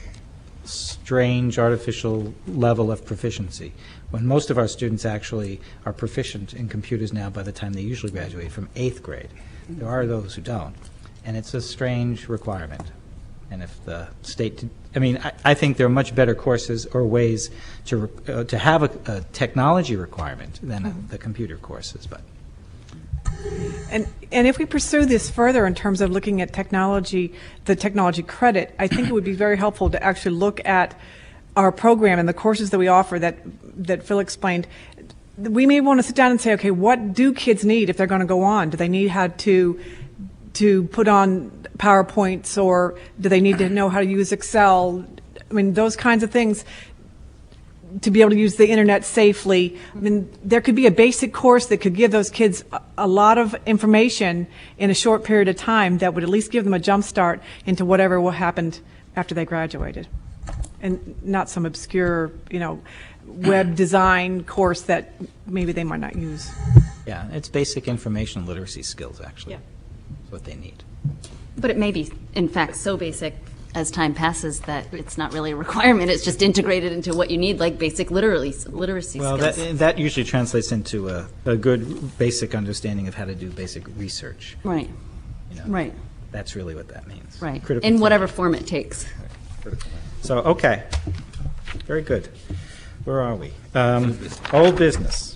strange artificial level of proficiency, when most of our students actually are proficient in computers now by the time they usually graduate from 8th grade. There are those who don't, and it's a strange requirement. And if the state, I think there are much better courses or ways to have a technology requirement than the computer courses. But And if we pursue this further in terms of looking at technology, the technology credit, I think it would be very helpful to actually look at our program and the courses that we offer that Phil explained. We may want to sit down and say, okay, what do kids need if they're going to go on? Do they need how to put on PowerPoints, or do they need to know how to use Excel? Those kinds of things, to be able to use the internet safely. There could be a basic course that could give those kids a lot of information in a short period of time that would at least give them a jump start into whatever will happen after they graduated. And not some obscure, web design course that maybe they might not use. yeah, it's basic information literacy skills, actually. Yeah. What they need. But it may be, in fact, so basic as time passes, that it's not really a requirement, it's just integrated into what you need, like basic literacy Well, skills. that usually translates into a good basic understanding of how to do basic research. Right, right, That's really what that means. right. Critical In thinking. whatever form it takes. So, okay. Very good. Where are we? Old business.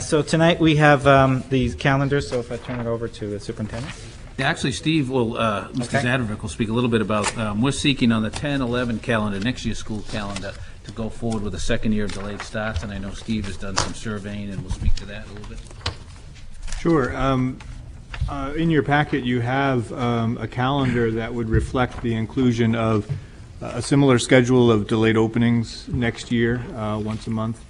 So tonight we have the calendar, so if I turn it over to the superintendent. Yeah, actually, Steve will, Mr. Zadrovic will speak a little bit about, we're seeking on the 10-11 calendar, next year's school calendar, to go forward with a second year of delayed starts, and I know Steve has done some surveying, and we'll speak to that a little bit. Sure. In your packet, you have a calendar that would reflect the inclusion of a similar schedule of delayed openings next year, once a month.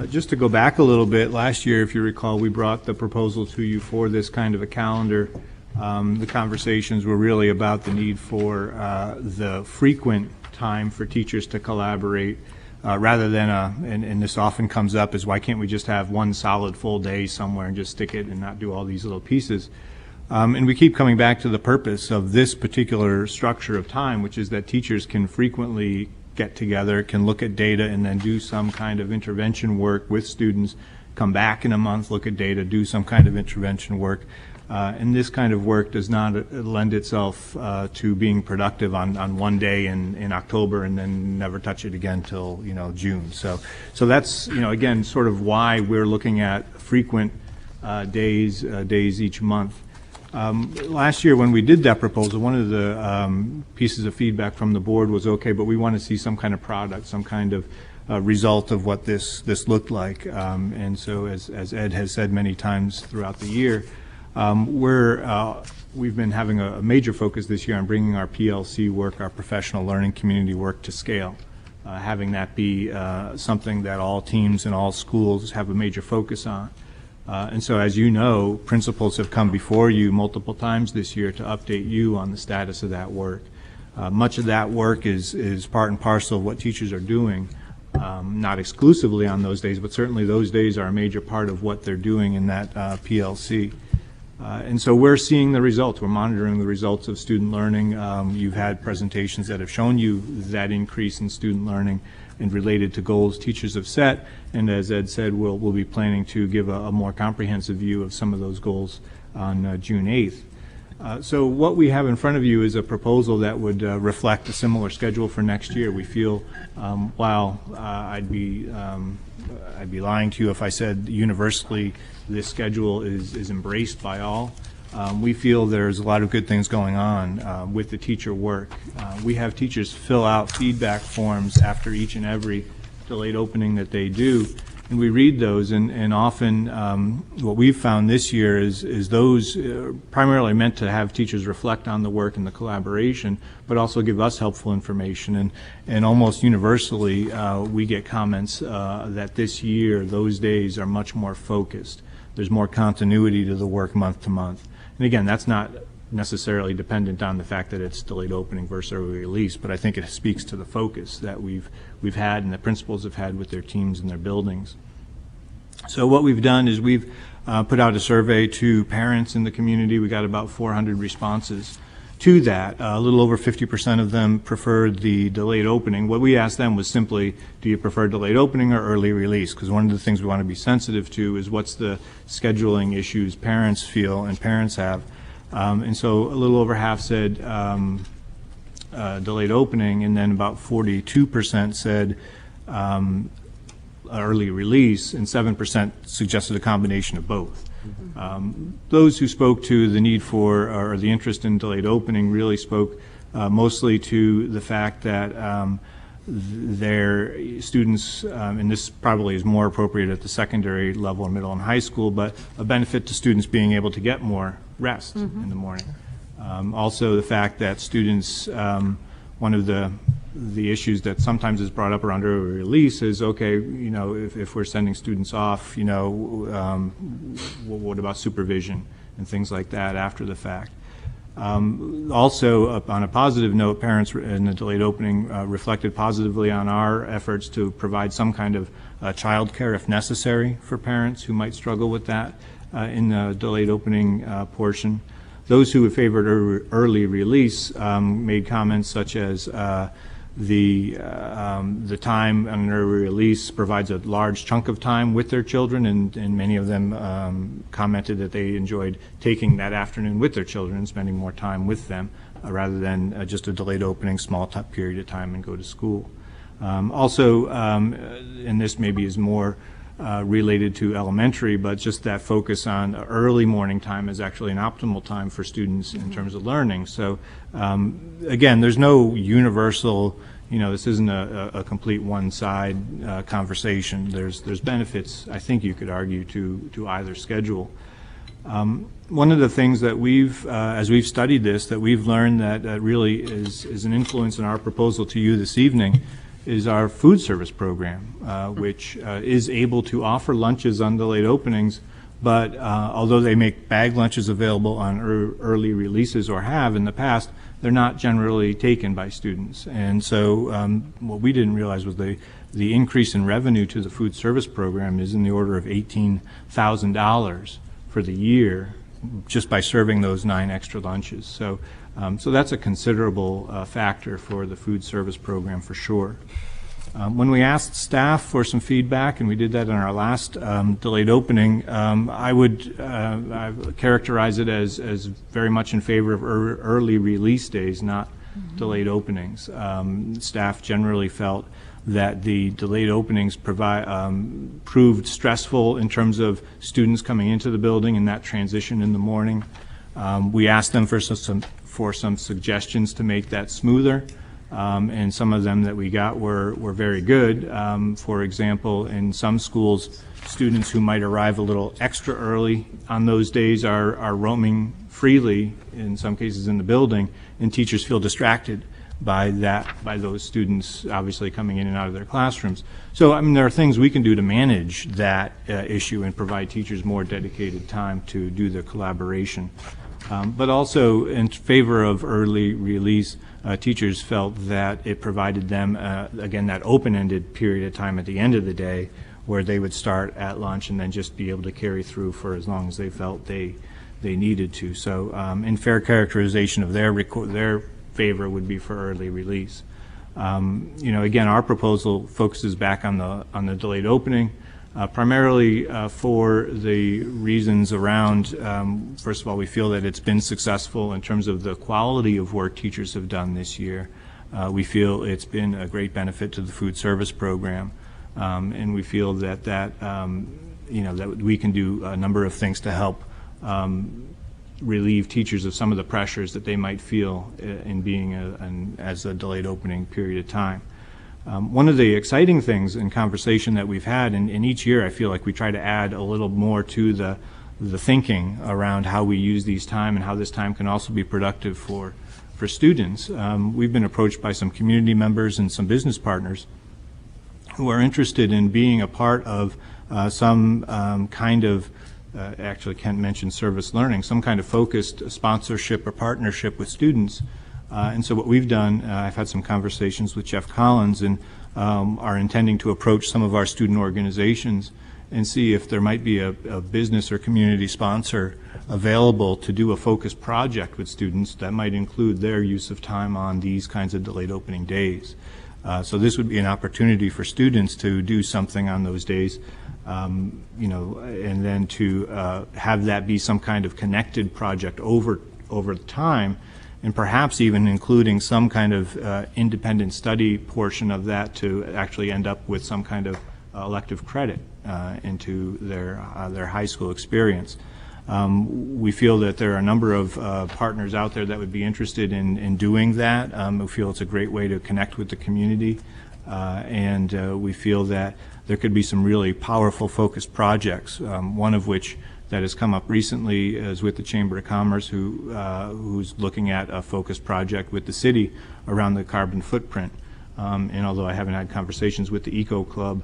Just to go back a little bit, last year, if you recall, we brought the proposal to you for this kind of a calendar. The conversations were really about the need for the frequent time for teachers to collaborate rather than and this often comes up, is why can't we just have one solid full day somewhere and just stick it and not do all these little pieces. And we keep coming back to the purpose of this particular structure of time, which is that teachers can frequently get together, can look at data, and then do some kind of intervention work with students, come back in a month, look at data, do some kind of intervention work. And this kind of work does not lend itself to being productive on one day in October and then never touch it again till June. So that's again sort of why we're looking at frequent days each month. Last year when we did that proposal, one of the pieces of feedback from the board was, okay, but we want to see some kind of product, some kind of result of what this looked like. And so as Ed has said many times throughout the year, we've been having a major focus this year on bringing our PLC work, our professional learning community work, to scale, having that be something that all teams and all schools have a major focus on. And so, as you know, principals have come before you multiple times this year to update you on the status of that work. Much of that work is part and parcel of what teachers are doing, not exclusively on those days, but certainly those days are a major part of what they're doing in that PLC. And so we're seeing the results. We're monitoring the results of student learning. You've had presentations that have shown you that increase in student learning and related to goals teachers have set. And as Ed said, we'll be planning to give a more comprehensive view of some of those goals on June 8th. So what we have in front of you is a proposal that would reflect a similar schedule for next year. We feel, while I'd be lying to you if I said universally this schedule is embraced by all. We feel there's a lot of good things going on with the teacher work. We have teachers fill out feedback forms after each and every delayed opening that they do, and we read those, and often what we've found this year is those primarily meant to have teachers reflect on the work and the collaboration, but also give us helpful information. And almost universally, we get comments that this year those days are much more focused. There's more continuity to the work month to month. And again, that's not necessarily dependent on the fact that it's delayed opening versus early release, but I think it speaks to the focus that we've had and the principals have had with their teams and their buildings. So what we've done is we've put out a survey to parents in the community. We got about 400 responses to that. A little over 50% of them preferred the delayed opening. What we asked them was simply, do you prefer delayed opening or early release? Because one of the things we want to be sensitive to is what's the scheduling issues parents feel and parents have. And so a little over half said delayed opening, and then about 42% said early release, and 7% suggested a combination of both. Those who spoke to the need for or the interest in delayed opening really spoke mostly to the fact that their students, and this probably is more appropriate at the secondary level, middle and high school, but a benefit to students being able to get more rest in the morning. Also the fact that students, one of the issues that sometimes is brought up around early release is, okay, if we're sending students off, what about supervision and things like that after the fact. Also, on a positive note, parents in the delayed opening reflected positively on our efforts to provide some kind of child care if necessary for parents who might struggle with that in the delayed opening portion. those who favored early release made comments such as the time on an early release provides a large chunk of time with their children, and many of them commented that they enjoyed taking that afternoon with their children and spending more time with them rather than just a delayed opening, small period of time and go to school. Also, and this maybe is more related to elementary, but just that focus on early morning time is actually an optimal time for students in terms of learning. So again, there's no universal, this isn't a complete one-side conversation. There's benefits, I think you could argue, to either schedule. One of the things that we've, as we've studied this, that we've learned that really is an influence in our proposal to you this evening is our food service program, which is able to offer lunches on delayed openings, but although they make bag lunches available on early releases or have in the past, they're not generally taken by students. And so what we didn't realize was the increase in revenue to the food service program is in the order of $18,000 for the year just by serving those 9 extra lunches. So that's a considerable factor for the food service program for sure. When we asked staff for some feedback, and we did that in our last delayed opening, I would characterize it as very much in favor of early release days, not delayed openings. Staff generally felt that the delayed openings proved stressful in terms of students coming into the building and that transition in the morning. We asked them for some suggestions to make that smoother, and some of them that we got were very good. For example, in some schools, students who might arrive a little extra early on those days are roaming freely, in some cases in the building, and teachers feel distracted by those students obviously coming in and out of their classrooms. So I mean, there are things we can do to manage that issue and provide teachers more dedicated time to do the collaboration. But also in favor of early release, teachers felt that it provided them, again, that open-ended period of time at the end of the day where they would start at lunch and then just be able to carry through for as long as they felt they needed to. So in fair characterization of their favor would be for early release. Again, our proposal focuses back on the delayed opening, primarily for the reasons around, first of all, we feel that it's been successful in terms of the quality of work teachers have done this year. We feel it's been a great benefit to the food service program, and we feel that that we can do a number of things to help relieve teachers of some of the pressures that they might feel in being as a delayed opening period of time. One of the exciting things in conversation that we've had, and each year I feel like we try to add a little more to the thinking around how we use these time and how this time can also be productive for students. We've been approached by some community members and some business partners who are interested in being a part of some kind of actually Kent mentioned service learning, some kind of focused sponsorship or partnership with students. And so what we've done, I've had some conversations with Jeff Collins and are intending to approach some of our student organizations and see if there might be a business or community sponsor available to do a focused project with students that might include their use of time on these kinds of delayed opening days. So this would be an opportunity for students to do something on those days, and then to have that be some kind of connected project over time, and perhaps even including some kind of independent study portion of that to actually end up with some kind of elective credit into their high school experience. We feel that there are a number of partners out there that would be interested in doing that. We feel it's a great way to connect with the community, and we feel that there could be some really powerful focused projects, one of which that has come up recently is with the Chamber of Commerce, who's looking at a focused project with the city around the carbon footprint. And although I haven't had conversations with the Eco Club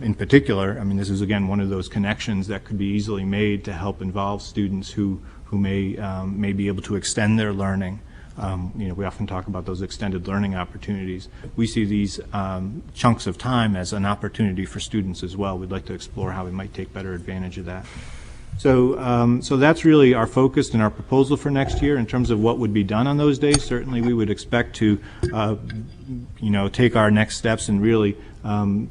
in particular, I mean, this is again one of those connections that could be easily made to help involve students who may be able to extend their learning. We often talk about those extended learning opportunities. We see these chunks of time as an opportunity for students as well. We'd like to explore how we might take better advantage of that. So that's really our focus and our proposal for next year in terms of what would be done on those days. Certainly, we would expect to, take our next steps and really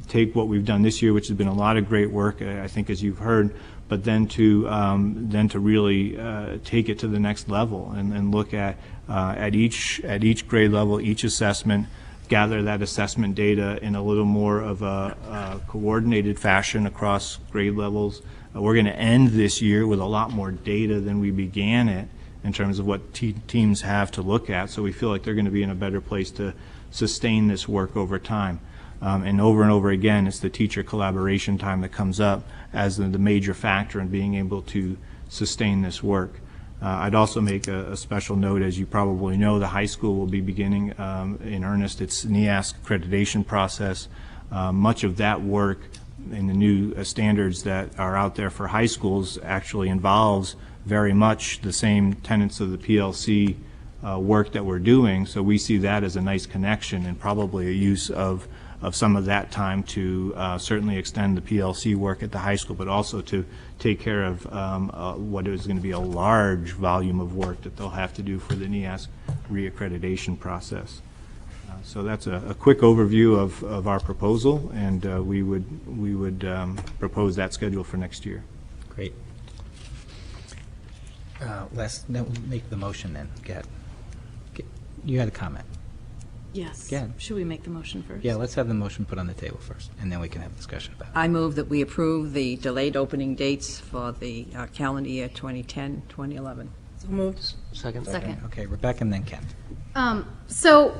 take what we've done this year, which has been a lot of great work, I think, as you've heard, but then to really take it to the next level and look at each grade level, each assessment, gather that assessment data in a little more of a coordinated fashion across grade levels. We're going to end this year with a lot more data than we began it in terms of what teams have to look at, so we feel like they're going to be in a better place to sustain this work over time. And over again, it's the teacher collaboration time that comes up as the major factor in being able to sustain this work. I'd also make a special note, as you probably know, the high school will be beginning in earnest its NEASC accreditation process. Much of that work in the new standards that are out there for high schools actually involves very much the same tenets of the PLC work that we're doing, so we see that as a nice connection and probably a use of some of that time to certainly extend the PLC work at the high school, but also to take care of what is going to be a large volume of work that they'll have to do for the NEASC reaccreditation process. So that's a quick overview of our proposal, and we would propose that schedule for next year. Great. Les, no, make the motion then. Go ahead. You had a comment. Yes. Go ahead. Should we make the motion first? Yeah, let's have the motion put on the table first, and then we can have a discussion about it. I move that we approve the delayed opening dates for the calendar year 2010, 2011. So moved. Second. Okay, Rebecca and then Ken. So,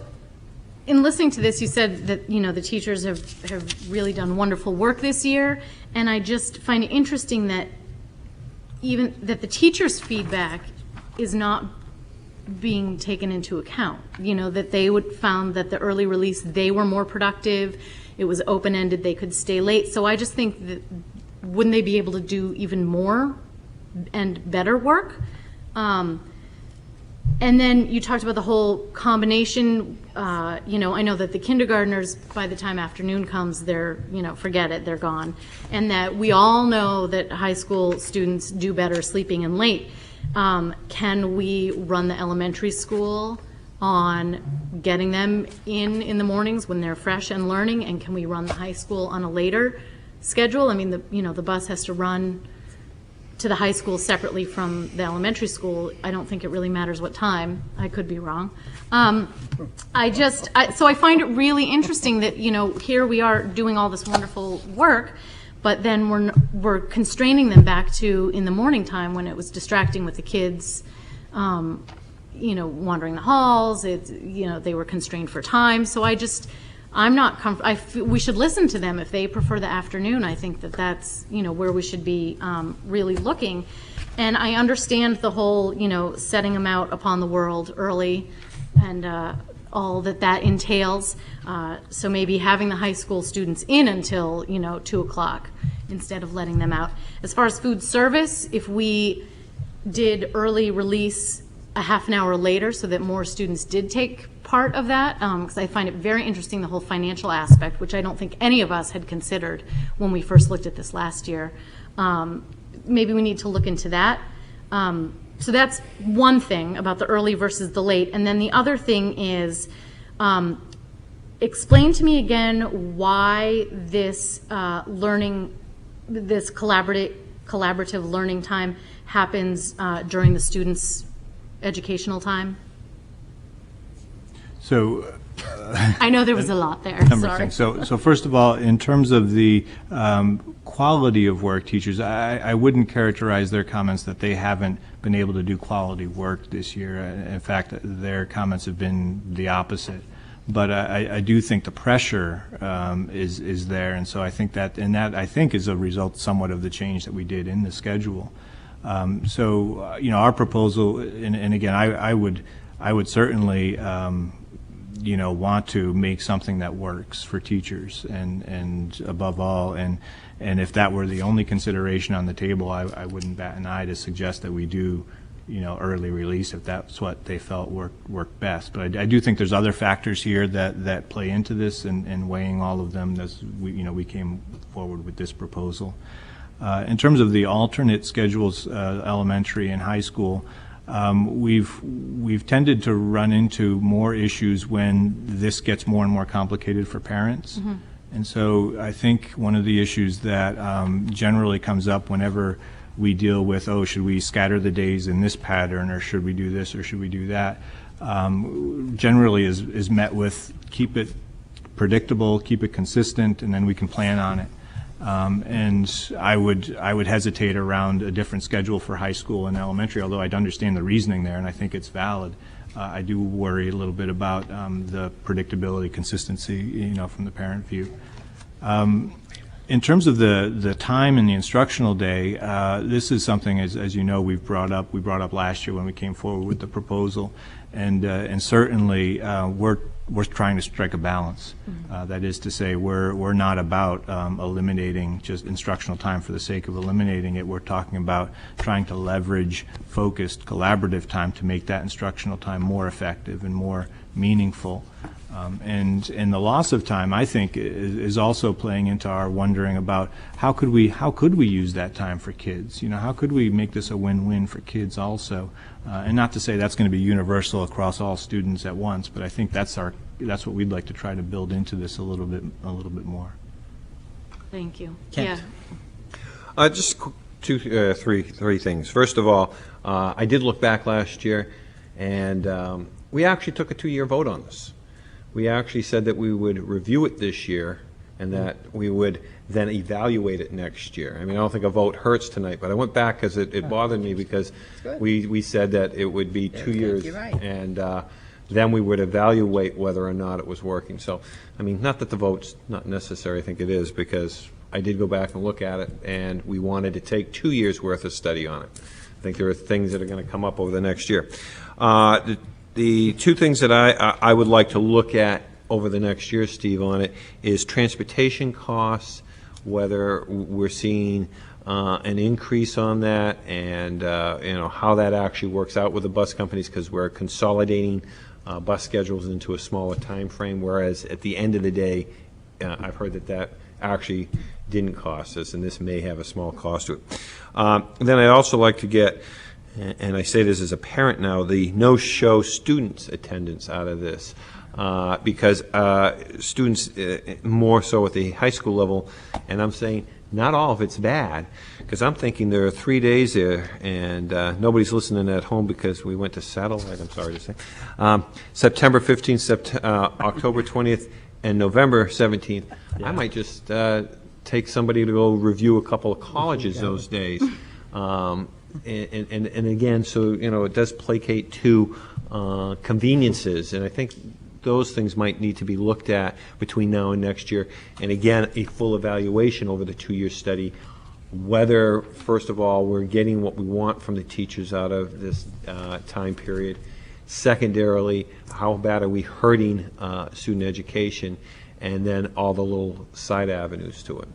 in listening to this, you said that, the teachers have really done wonderful work this year, and I just find it interesting that even that the teachers' feedback is not being taken into account. That they found that the early release, they were more productive, it was open-ended, they could stay late. So I just think that, wouldn't they be able to do even more and better work? And then you talked about the whole combination. I know that the kindergartners, by the time afternoon comes, they're, forget it, they're gone. And that we all know that high school students do better sleeping in late. Can we run the elementary school on getting them in the mornings when they're fresh and learning? And can we run the high school on a later schedule? I mean, the bus has to run to the high school separately from the elementary school. I don't think it really matters what time. I could be wrong. So I find it really interesting that, here we are doing all this wonderful work, but then we're constraining them back to in the morning time when it was distracting with the kids, wandering the halls. They were constrained for time. So I'm not comfortable. We should listen to them if they prefer the afternoon. I think that's where we should be really looking. And I understand the whole setting them out upon the world early and all that entails. So maybe having the high school students in until 2 o'clock instead of letting them out. As far as food service, if we did early release a half an hour later so that more students did take part of that, because I find it very interesting, the whole financial aspect, which I don't think any of us had considered when we first looked at this last year. Maybe we need to look into that. So that's one thing about the early versus the late. And then the other thing is, explain to me again why this this collaborative learning time happens during the students' educational time. So I know there was a lot there. Sorry. So first of all, in terms of the quality of work, teachers, I wouldn't characterize their comments that they haven't been able to do quality work this year. In fact, their comments have been the opposite. But I do think the pressure is there, and so I think that I think is a result somewhat of the change that we did in the schedule. Our proposal, and again, I would certainly want to make something that works for teachers, and above all, and if that were the only consideration on the table, I wouldn't bat an eye to suggest that we do early release if that's what they felt worked best. But I do think there's other factors here that play into this, and weighing all of them, we came forward with this proposal. In terms of the alternate schedules, elementary and high school, we've tended to run into more issues when this gets more and more complicated for parents. Mm-hmm. And so I think one of the issues that generally comes up whenever we deal with, oh, should we scatter the days in this pattern, or should we do this, or should we do that, generally is met with keep it predictable, keep it consistent, and then we can plan on it. And I would hesitate around a different schedule for high school and elementary, although I'd understand the reasoning there, and I think it's valid. I do worry a little bit about the predictability, consistency, from the parent view. In terms of the time in the instructional day, this is something, as you know, we brought up last year when we came forward with the proposal, and certainly we're trying to strike a balance. That is to say, we're not about eliminating just instructional time for the sake of eliminating it. We're talking about trying to leverage focused, collaborative time to make that instructional time more effective and more meaningful. And the loss of time, I think, is also playing into our wondering about how could we use that time for kids? How could we make this a win-win for kids also? And not to say that's going to be universal across all students at once, but I think that's what we'd like to try to build into this a little bit more. Thank you. Kent. Yeah. Just three things. First of all, I did look back last year, and we actually took a 2-year vote on this. We actually said that we would review it this year and that we would then evaluate it next year. I mean, I don't think a vote hurts tonight, but I went back because it bothered me because we said that it would be 2 years, and then we would evaluate whether or not it was working. So, I mean, not that the vote's not necessary, I think it is, because I did go back and look at it, and we wanted to take 2 years' worth of study on it. I think there are things that are going to come up over the next year. The two things that I would like to look at over the next year, Steve, on it is transportation costs, whether we're seeing an increase on that, and how that actually works out with the bus companies, because we're consolidating bus schedules into a smaller time frame, whereas at the end of the day, I've heard that actually didn't cost us, and this may have a small cost to it. Then I'd also like to get, and I say this as a parent now, the no-show students attendance out of this, because students, more so at the high school level, and I'm saying not all of it's bad, because I'm thinking there are 3 days there, and nobody's listening at home because we went to satellite, I'm sorry to say, September 15th, October 20th, and November 17th. Yeah. I might just take somebody to go review a couple of colleges those days. And again, so it does placate to conveniences, and I think those things might need to be looked at between now and next year. And again, a full evaluation over the 2-year study, whether first of all we're getting what we want from the teachers out of this time period. Secondarily, how bad are we hurting student education, and then all the little side avenues to it.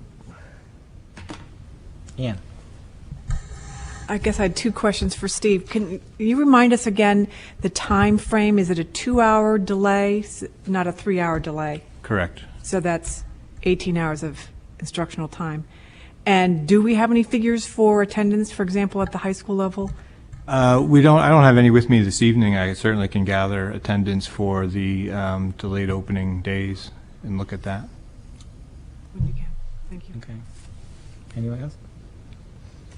Ian. I guess I had 2 questions for Steve. Can you remind us again the time frame? Is it a 2-hour delay, not a 3-hour delay? Correct. So that's 18 hours of instructional time. And do we have any figures for attendance, for example, at the high school level? We don't. I don't have any with me this evening. I certainly can gather attendance for the delayed opening days and look at that. When you can. Thank you. Okay. Anyone else?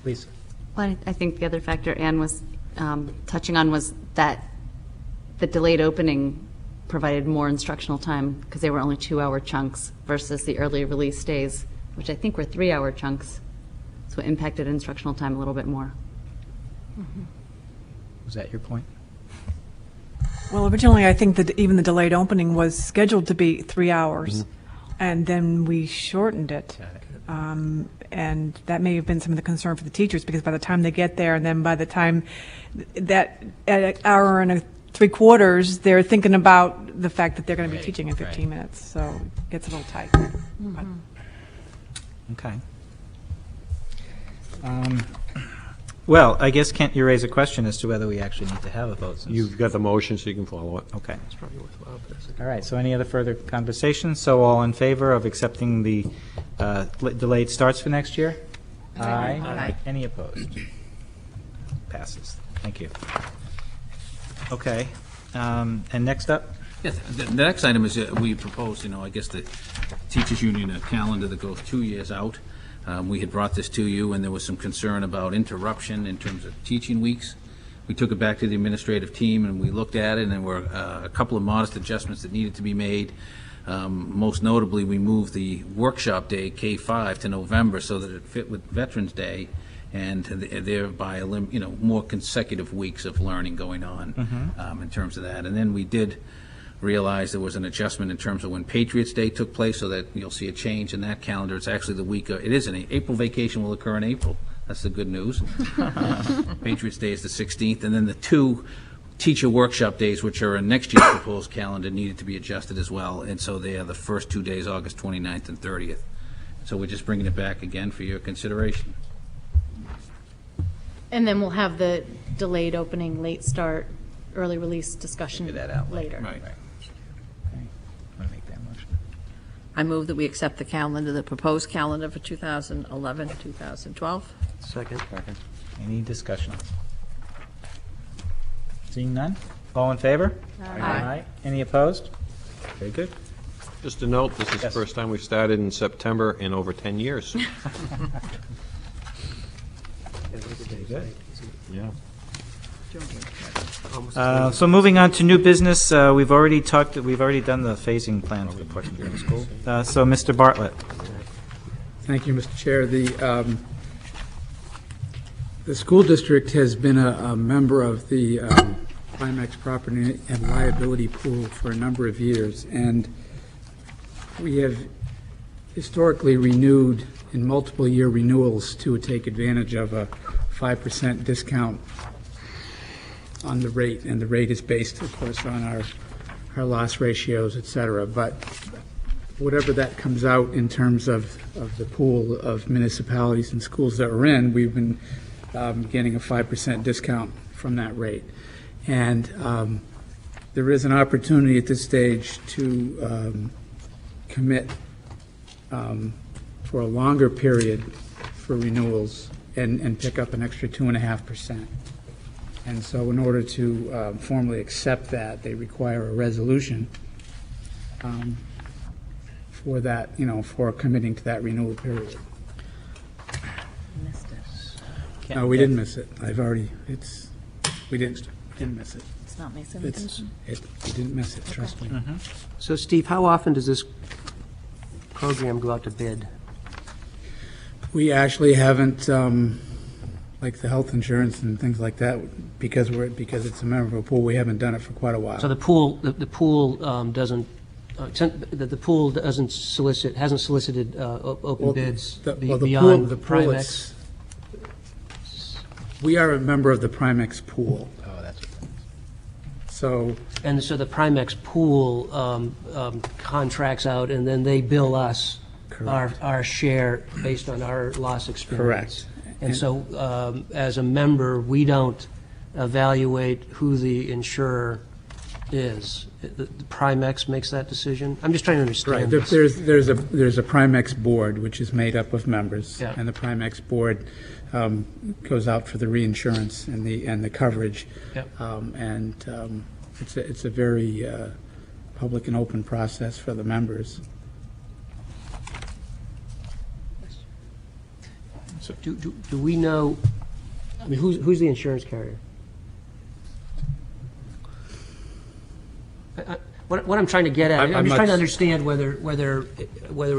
Please. Well, I think the other factor Ann was touching on was that the delayed opening provided more instructional time because they were only 2-hour chunks versus the early release days, which I think were 3-hour chunks. So it impacted instructional time a little bit more. Mm-hmm. Was that your point? Well, originally I think that even the delayed opening was scheduled to be 3 hours, and then we shortened it. And that may have been some of the concern for the teachers, because by the time they get there, and then by the time that at an hour and 3/4, they're thinking about the fact that they're going to be teaching in 15 minutes. So it gets a little tight. Mm-hmm. Okay. Well, I guess, Kent, you raise a question as to whether we actually need to have a vote. You've got the motion, so you can follow it. Okay. All right, so any other further conversation? So all in favor of accepting the delayed starts for next year? Aye. Aye. Any opposed? Passes. Thank you. Okay. And next up? Yes, the next item is we proposed, I guess the teachers union a calendar that goes 2 years out. We had brought this to you, and there was some concern about interruption in terms of teaching weeks. We took it back to the administrative team, and we looked at it, and there were a couple of modest adjustments that needed to be made. Most notably, we moved the workshop day, K-5, to November so that it fit with Veterans Day, and thereby more consecutive weeks of learning going on in terms of that. And then we did realize there was an adjustment in terms of when Patriots Day took place, so that you'll see a change in that calendar. It's actually the week it is an April vacation will occur in April. That's the good news. Patriots Day is the 16th, and then the 2 teacher workshop days, which are in next year's proposed calendar, needed to be adjusted as well, and so they are the first 2 days, August 29th and 30th. So we're just bringing it back again for your consideration. And then we'll have the delayed opening, late start, early release discussion later. Right. Want to make that motion? I move that we accept the calendar, the proposed calendar for 2011, 2012. Second. Any discussion? Seeing none? All in favor? Aye. Any opposed? Very good. Just a note, this is the Yes. first time we've started in September in over 10 years. Very good. Yeah. So moving on to new business, we've already done the phasing plan for the Portsmouth Middle School. So Mr. Bartlett. Thank you, Mr. Chair. The school district has been a member of the Primex Property and Liability Pool for a number of years, and we have historically renewed in multiple year renewals to take advantage of a 5% discount on the rate, and the rate is based, of course, on our loss ratios, et cetera. But whatever that comes out in terms of the pool of municipalities and schools that we're in, we've been getting a 5% discount from that rate. And there is an opportunity at this stage to commit for a longer period for renewals and pick up an extra 2.5%. And so in order to formally accept that, they require a resolution for that, for committing to that renewal period. No, we didn't miss it. We didn't miss it. It's not missing. We didn't miss it, trust me. So Steve, how often does this program go out to bid? We actually haven't, like the health insurance and things like that, because it's a member of a pool, we haven't done it for quite a while. So the pool doesn't, the pool hasn't solicited open bids beyond the pool Primex? We are a member of the Primex pool. Oh, that's what so. And so the Primex pool contracts out, and then they bill us our share based on our loss experience. Correct. And so as a member, we don't evaluate who the insurer is. The Primex makes that decision? I'm just trying to understand Right. this. There's a Primex board, which is made up of members. Yeah. And the Primex board goes out for the reinsurance and the coverage. Yep. It's a very public and open process for the members. So do we know, I mean, who's the insurance carrier? What I'm trying to get at, I'm just trying to understand whether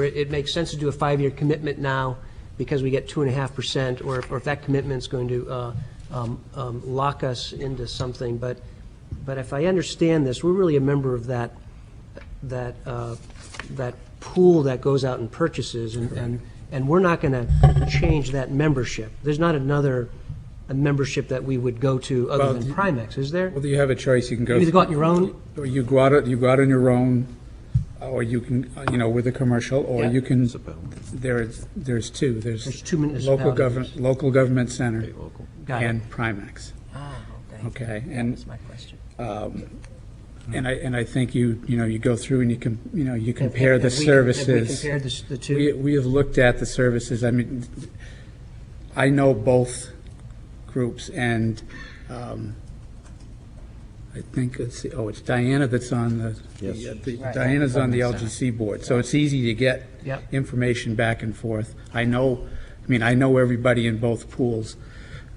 it makes sense to do a 5-year commitment now because we get 2.5%, or if that commitment's going to lock us into something. But if I understand this, we're really a member of that pool that goes out and purchases, and we're not going to change that membership. There's not a membership that we would go to other than Primex, is there? Well, you have a choice. You can go. You either go out on your own, or you go out on your own, or you can, with a commercial, or you can. There's two. There's two municipalities. Local government center, Got it. and Primex. Okay, and that's my question. And I think you go through and you compare the services. Have we compared the two? We have looked at the services. I mean, I know both groups, and I think it's Diana that's on Diana's on the LGC board, so it's easy to get information back and forth. I know everybody in both pools.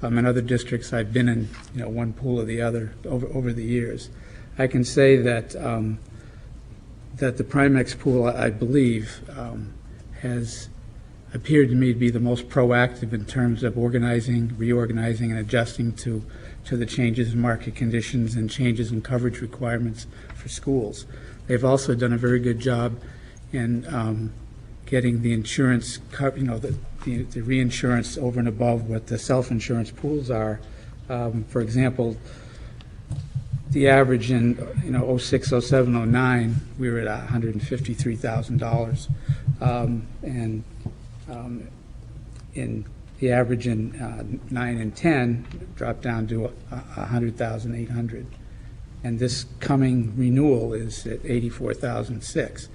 In other districts, I've been in one pool or the other over the years. I can say that that the Primex pool, I believe, has appeared to me to be the most proactive in terms of organizing, reorganizing, and adjusting to the changes in market conditions and changes in coverage requirements for schools. They've also done a very good job in getting the insurance, the reinsurance over and above what the self-insurance pools are. For example, the average in 06, 07, 09, we were at $153,000, and in the average in 9 and 10 dropped down to $100,800, and this coming renewal is at $84,006.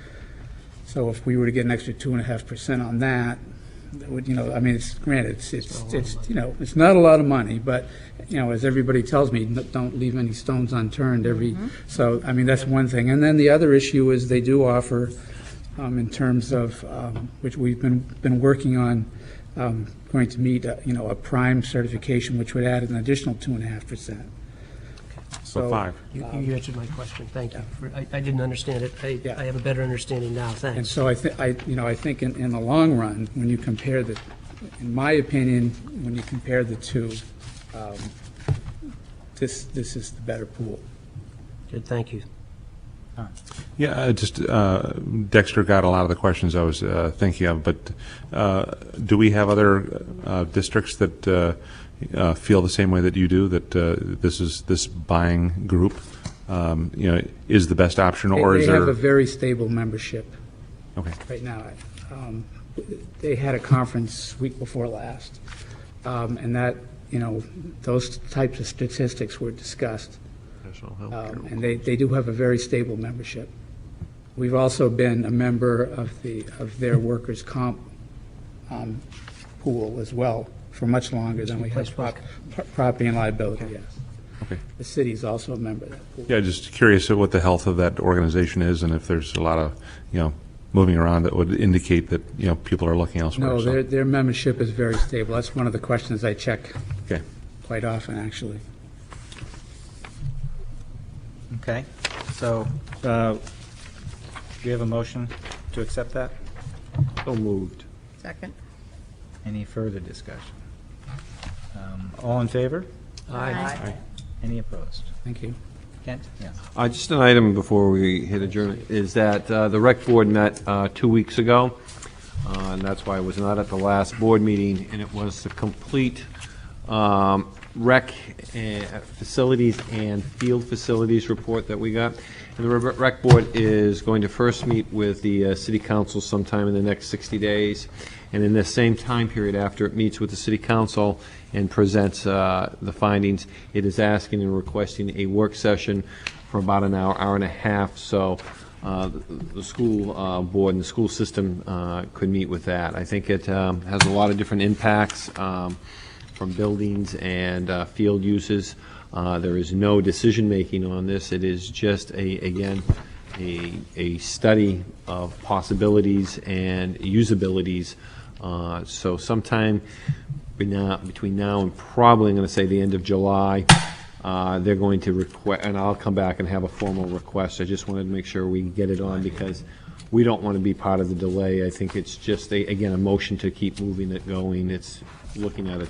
So if we were to get an extra 2.5% on that, that would, it's granted, it's not a lot of money, but as everybody tells me, don't leave any stones unturned. So that's one thing. And then the other issue is they do offer, in terms of which we've been working on, going to meet a prime certification, which would add an additional 2.5%. So 5. You answered my question. Thank you. I didn't understand it. I have a better understanding now. Thanks. And so I think in the long run, when you compare in my opinion, when you compare the two, this is the better pool. Good. Thank you. Yeah, Dexter got a lot of the questions I was thinking of, but do we have other districts that feel the same way that you do, that this buying group is the best option, or is there? They have a very stable membership. Okay. Right now, they had a conference week before last, and that those types of statistics were discussed. And they do have a very stable membership. We've also been a member of their workers' comp pool as well for much longer than we have property and liability. Yes. Okay. The city is also a member of that pool. Yeah, just curious what the health of that organization is, and if there's a lot of moving around that would indicate that people are looking elsewhere. No, their membership is very stable. That's one of the questions I check quite often, actually. Okay, so do we have a motion to accept that? So moved. Second. Any further discussion? All in favor? Aye. Any opposed? Thank you. Kent? Yes. Just an item before we hit adjourn is that the rec board met 2 weeks ago, and that's why I was not at the last board meeting, and it was the complete rec facilities and field facilities report that we got. And the rec board is going to first meet with the city council sometime in the next 60 days. And in this same time period, after it meets with the city council and presents the findings, it is asking and requesting a work session for about an hour, hour and a half. So the school board and the school system could meet with that. I think it has a lot of different impacts from buildings and field uses. There is no decision-making on this. It is just, again, a study of possibilities and usabilities. So sometime between now and probably, I'm going to say, the end of July, they're going to request, and I'll come back and have a formal request. I just wanted to make sure we get it on because we don't want to be part of the delay. I think it's just, again, a motion to keep moving it going. It's looking at a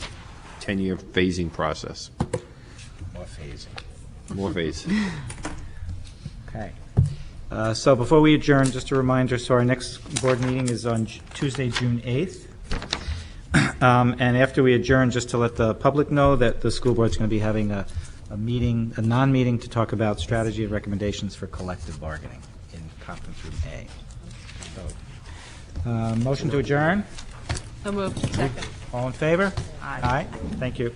10-year phasing process. More phasing. Okay. So before we adjourn, just a reminder, so our next board meeting is on Tuesday, June 8th. And after we adjourn, just to let the public know that the school board's going to be having a non-meeting to talk about strategy and recommendations for collective bargaining in conference room A. So, motion to adjourn? So moved. Second. All in favor? Aye. Aye. Thank you.